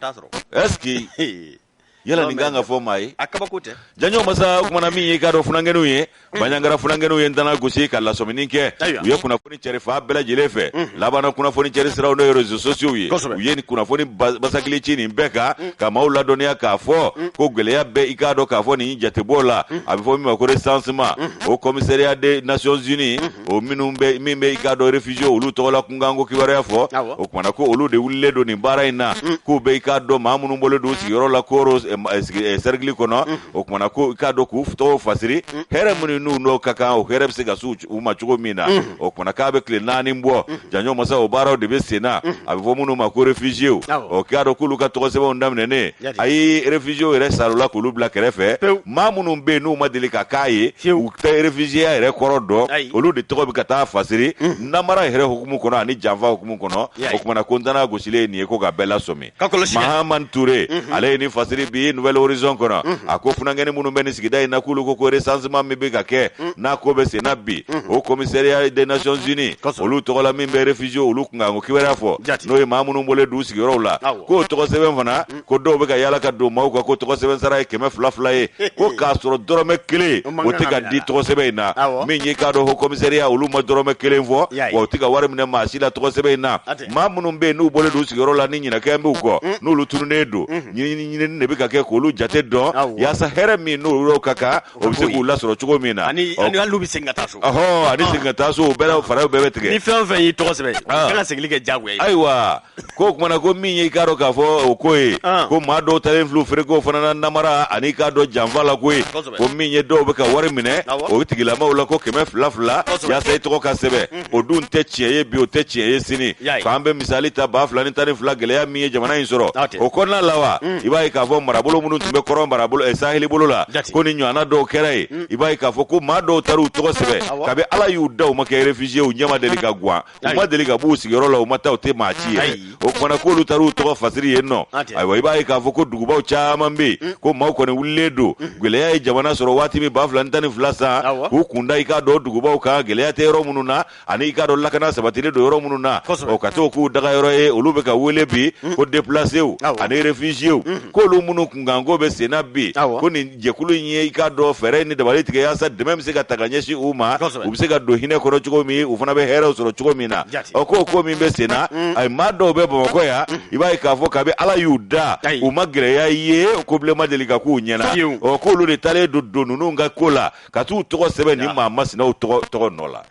est-ce que yala nin kan ka fɔ maa ye a kabako tɛ janɲɔ masa o kumana min ye k'a dɔn funankɛninw ye baɲangara funankɛninw ye ntana gosi ka lasɔmini kɛ u ye kunnafoni cɛri fa bɛɛ lajɛlen fɛ labanna kunnafoni cɛri siraw n'o ye réseaux sociaux ye u ye nin kunnafoni basakili ci nin bɛɛ kan ka maaw ladɔnniya k'a fɔ ko gwɛlɛya bɛɛ i k'a dɔn k'a fɔ nin jatebɔ la a bɛ fɔ min ma ko recensement o commissariat des nations unies o min bɛ i k'a dɔn réfugiés olu tɔgɔ la kunkan ko kibaruya fɔ o kumana ko olu de wulilen don nin baara in na k'u bɛ i k'a dɔn maa minnu bɔlen don sigiyɔrɔ la koro cercle kɔnɔ o kumana ko i k'a dɔn k'u tɔgɔ fasiri hɛrɛ minnu n'o ka kan o hɛrɛ bɛ se ka s'u ma cogo min na o kumana k'a bɛ tile 4 bɔ janɲɔ masa o baaraw de bɛ sen na a bɛ fɔ minnu ma ko réfugiés o k'a dɔn k'olu ka tɔgɔ sɛbɛnw daminɛnen a ye réfugiés yɛrɛ salola k'olu bila kɛrɛfɛ maa minnu bɛ yen n'u ma deli ka k'a ye u tɛ réfugié yɛrɛ kɔrɔ dɔn olu de tɔgɔ bɛ ka taa fasiri namara yɛrɛ hukumu kɔnɔ ani janfa hukumu kɔnɔ o kumana ko ntana gosilen nin ye ko ka bɛɛ lasɔmi Mahamani Touré ale ye nin fasiri bi Nouvelle Horizon kɔnɔ a ko funankɛni minnu bɛ nin sigida in na k'olu ko recensement min bɛ ka kɛ n'a ko bɛ sen na bi o commissariat des nations unies olu tɔgɔ la min bɛ réfugiés olu kun kan ko kibaruya fɔ n'o ye maa minnu bɔlen du sigiyɔrɔw la k'o tɔgɔ sɛbɛn fana ko dɔw bɛ ka yaala ka don maaw kan ko tɔgɔ sɛbɛn sara ye 200 ye ko k'a sɔrɔ dɔrɔmɛ 1 o tɛ ka di tɔgɔ sɛbɛn in na min ye k'a dɔn o commissariat olu ma dɔrɔmɛ 1 fɔ wa u tɛ ka wari minɛ maa si la tɔgɔ sɛbɛn in na maa minnu bɛ yen n'u bɔlen du sigiyɔrɔ la ni ɲinakɛn b'u kɔ n'olu tununnen don ɲinini de bɛ ka kɛ k'olu jate dɔn yaasa hɛrɛ min n'olu ka kan o bɛ se k'u lasɔrɔ cogo min na ani hali bɛ segin ka taa so ani segin ka taa so o bɛɛ faraw bɛɛ bɛ tigɛ ni fɛn o fɛn y'i tɔgɔ sɛbɛn kan ka segin kɛ diyagoya ye ayiwa ko kumana ko min ye i k'a dɔn k'a fɔ o ko ye ko maa dɔw talen filɛ feereko fana na namara ani i k'a dɔn janfa la ko ye ko min ye dɔw bɛ ka wari minɛ o tigilamaw la ko 200 yaasa i tɔgɔ ka sɛbɛn o dun tɛ tiɲɛ ye bi o tɛ tiɲɛ ye sini k'an bɛ misali ta 2012 gɛlɛya min ye jamana in sɔrɔ o kɔnɔna la wa i b'a ye k'a fɔ marabolo minnu tun bɛ kɔrɔn marabolo saheli bolo la ko ni ɲɔgɔnna dɔw kɛra ye i b'a ye k'a fɔ ko maa dɔw taara u tɔgɔ sɛbɛn kabi ala y'u da u ma kɛ réfugiés u ɲɛ ma deli ka guwan u ma deli ka b'u sigiyɔrɔ la u ma taa u tɛ maa ci yɛrɛ o kumana k'olu taara u tɔgɔ fasiri yen nɔ ayiwa i b'a ye k'a fɔ ko dugubaw caman bɛ yen ko maaw kɔni wulilen don gɛlɛya ye jamana sɔrɔ waati min 2012 san k'u kunda i k'a dɔn dugubaw kan gɛlɛya tɛ yɔrɔ minnu na ani i k'a dɔn lakana sabatilen don yɔrɔ minnu na o ka to k'u daga yɔrɔ ye olu bɛ ka wele bi ko déplacés ani réfugiés k'olu minnu kunkan ko bɛ sen na bi ko nin jɛkulu in ye i k'a dɔn fɛɛrɛ ni dabali tigɛ yaasa dɛmɛ bɛ se ka ta ka ɲɛsin u ma u bɛ se ka don hinɛ kɔnɔ cogo min u fana bɛ hɛrɛw sɔrɔ cogo min na k'o ko min bɛ sen na ayi maa dɔw bɛ Bamakɔ yan i b'a ye k'a fɔ kabi ala y'u da u ma gɛrɛya ye ko bilen ma deli ka k'u ɲɛna k'olu de talen don ninnu ka ko la ka t'u tɔgɔ sɛbɛn ni maa masinaw tɔgɔ nɔ la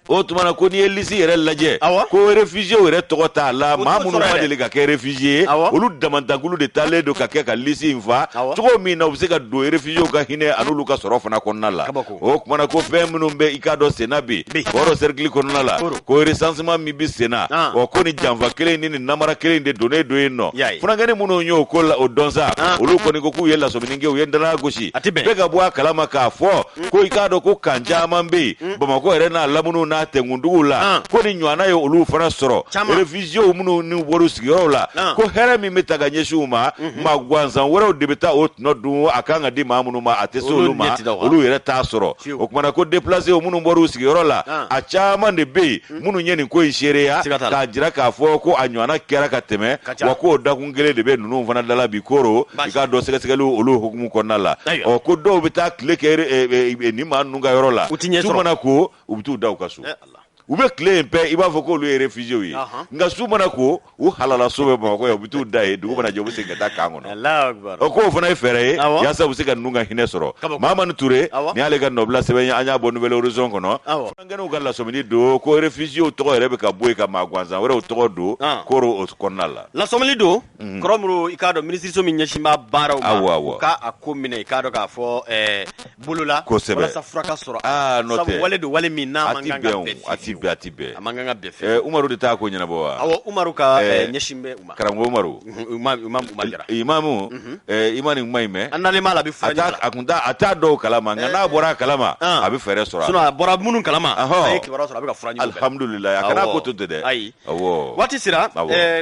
o tumana ko n'i ye liste yɛrɛ lajɛ ko réfugiés yɛrɛ tɔgɔ t'a la maa minnu ma deli ka kɛ réfugié ye olu damantakulu de taalen don ka kɛ ka liste in fa cogo min na u bɛ se ka don réfugiés ka hinɛ an'olu ka sɔrɔ fana kɔnɔna la o tumana ko fɛn minnu bɛ i k'a dɔn sen na bi hɔrɔn cercle kɔnɔna la ko recensement min bɛ sen na ko ni janfa kelen ni nin namara kelen de donnen don yen nɔ funankɛni minnu y'o ko la o dɔn sa olu kɔni ko k'u ye lasɔmini kɛ u ye danaya gosi bɛɛ ka bɔ a kalama k'a fɔ ko i k'a dɔn ko kan caman bɛ yen Bamakɔ yɛrɛ n'a lamunu n'a tɛnkunduguw la ko ni ɲɔgɔnna ye olu fana sɔrɔ réfugiés minnu n'u bɔr'u sigiyɔrɔw la ko hɛrɛ min bɛ ta ka ɲɛsin u ma maa gansan wɛrɛw de bɛ taa o tɔnɔ dun a kan ka di maa minnu ma a tɛ se olu ma olu yɛrɛ t'a sɔrɔ o kumana ko déplacés minnu bɔr'u sigiyɔrɔ la a caman de bɛ yen minnu ye nin ko in seereya k'a jira k'a fɔ ko a ɲɔgɔnna kɛra ka tɛmɛ wa k'o dakun kelen de bɛ ninnu fana dala bi koro i k'a dɔn sɛgɛsɛgɛliw olu hukumu kɔnɔna la ko dɔw bɛ taa tile kɛ ni maa ninnu ka yɔrɔ la su mana ko u bɛ t'u da u ka so u bɛ tile in bɛɛ i b'a fɔ k'olu ye réfugiés ye nka su mana ko u halala so bɛ Bamakɔ yan u bɛ t'u da ye dugu mana jɛ u bɛ segin ka taa kan kɔnɔ o k'o fana ye fɛɛrɛ ye yaasa u bɛ se ka ninnu ka hinɛ sɔrɔ Mahamani Ture ni y'ale ka nɔbila sɛbɛn an y'a bɔ Nouvelle Horizon kɔnɔ furankɛnɛw ka lasɔmini don ko réfugiés tɔgɔ yɛrɛ bɛ ka bɔ yen ka maa gansan wɛrɛw tɔgɔ don k'oro o kɔnɔna la lasɔmini don kɔrɔmuru i k'a dɔn minisiriso min ɲɛsin b'a baaraw ma u k'a ko minɛ i k'a dɔn k'a fɔ bolola walasa fura ka sɔrɔ sabu wale don wale min n'a man kan ka bɛn a ti bɛn a man kan ka bɛn fɛ Umaru de t'a ko ɲɛnabɔ wa awɔ Umaru ka ɲɛsin bɛ u ma karamɔgɔ Umaru imamu imani kuma in mɛn an nalen b'a la a bɛ fura a t'a dɔw kalama nka n'a bɔra a kalama a bɛ fɛɛrɛ sɔrɔ sinon a bɔra minnu kalama a ye kibaruya sɔrɔ a bɛ ka fura ɲini alhamdulilayi a kana ko to ten dɛ ayi waati sera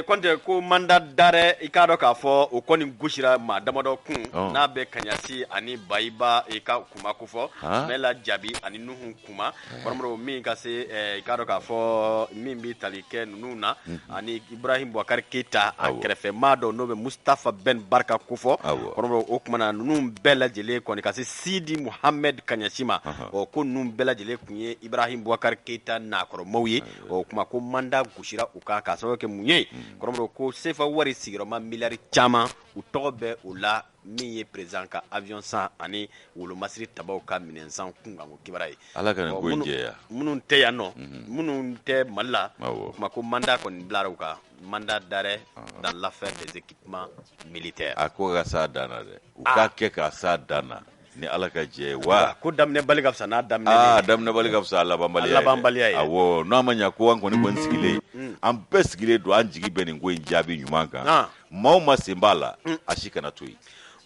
Konte ko mandat d'arrêt i k'a dɔn k'a fɔ o kɔni gosira maa damadɔ kun n'a bɛ Kaɲasi ani Bayiba i ka kuma ko fɔ Mɛla Jabi ani Nuhu kuma kɔrɔmɔrɔ min ka se i k'a dɔn k'a fɔ min bɛ tali kɛ ninnu na ani Ibrahim Boubacar Keita a kɛrɛfɛ maa dɔ n'o bɛ Mustafa Ben Barka ko fɔ kɔrɔmɔrɔ o kuma na ninnu bɛɛ lajɛlen kɔni ka se Sidi Muhammad Kaɲasi ma ko ninnu bɛɛ lajɛlen kun ye Ibrahim Boubacar Keita nakɔrɔmaw ye o kuma ko mandat gosira u kan k'a sababu kɛ mun ye kɔrɔmɔrɔ ko CFA wari sigiyɔrɔma miliyari caman u tɔgɔ bɛ o la min ye président ka avion san ani wolomasiri tabaw ka minɛn san kunkanko kibaruya ye Ala ka nin ko in jɛya minnu tɛ yan nɔ minnu tɛ Mali la kuma ko mandat kɔni bilara u kan mandat d'arrêt dans l'affaire des équipements militaires a ko ka s'a dan na dɛ u k'a kɛ k'a s'a dan na ni Ala ka jɛ wa ko daminɛ bali ka fisa n'a daminɛ daminɛ bali ka fisa labanbaliya ye awɔ n'a ma ɲɛ ko an kɔni sigilen an bɛɛ sigilen don an jigi bɛ nin ko in jaabi ɲuman kan maaw ma sen b'a la a si kana to yen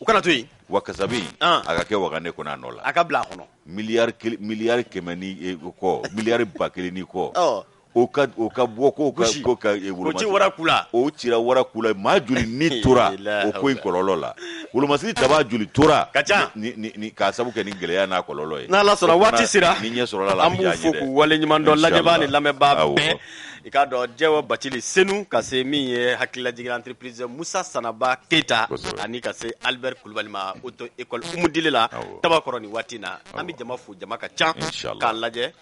u kana to yen wa kasabi a ka kɛ Wagane kɔnɔ a nɔ la a ka bila a kɔnɔ miliyari 100 ni kɔ miliyari 1000 ni kɔ o ka bɔ ko ka wolomasiri wara kula o cira wara kula maa joli ni tora o ko in kɔlɔlɔ la wolomasiri taba joli tora ka ca ni k'a sabu kɛ ni gɛlɛya n'a kɔlɔlɔ ye n'Ala sɔnna waati sera ni ɲɛ sɔrɔla la an b'u fo k'u wale ɲuman dɔn lajɛbaa ni lamɛnbaa bɛɛ i k'a dɔn Jɛwɔ Bacili Senu ka se min ye hakililajigin entreprise Musa Sanaba Keita ani ka se Albert Kulubali ma auto école Umudili la Tabakɔrɔ ni waati na an bɛ jama fo jama ka ca k'a lajɛ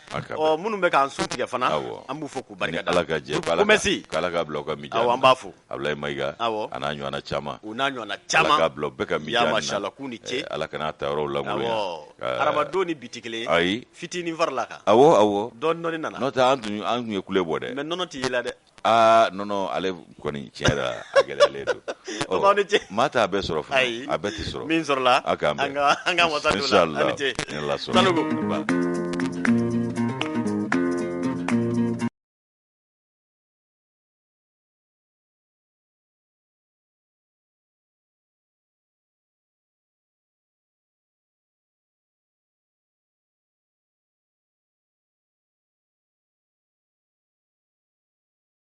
minnu bɛ k'an sun tigɛ fana an b'u fo k'u barika da Ala ka jɛ k'Ala ka bila u ka mijaani awɔ an b'a fo Abulaye Mayiga a n'a ɲɔgɔnna caman u n'a ɲɔgɔnna caman Ala ka bila u bɛɛ ka mijaani na mashallah k'u ni ce Ala kana ta yɔrɔw lamaloya arabadenw ni bi tɛ kelen ayi fitinin farala kan awɔ dɔɔni nana n'o tɛ an tun ye kule bɔ dɛ mais nɔnɔ tɛ yela dɛ nɔnɔ ale kɔni tiɲɛ yɛrɛ la a gɛlɛyalen don maa t'a bɛɛ sɔrɔ fana a bɛɛ tɛ sɔrɔ min sɔrɔla a k'an bɛn an ka wasa don la a ni ce inshallah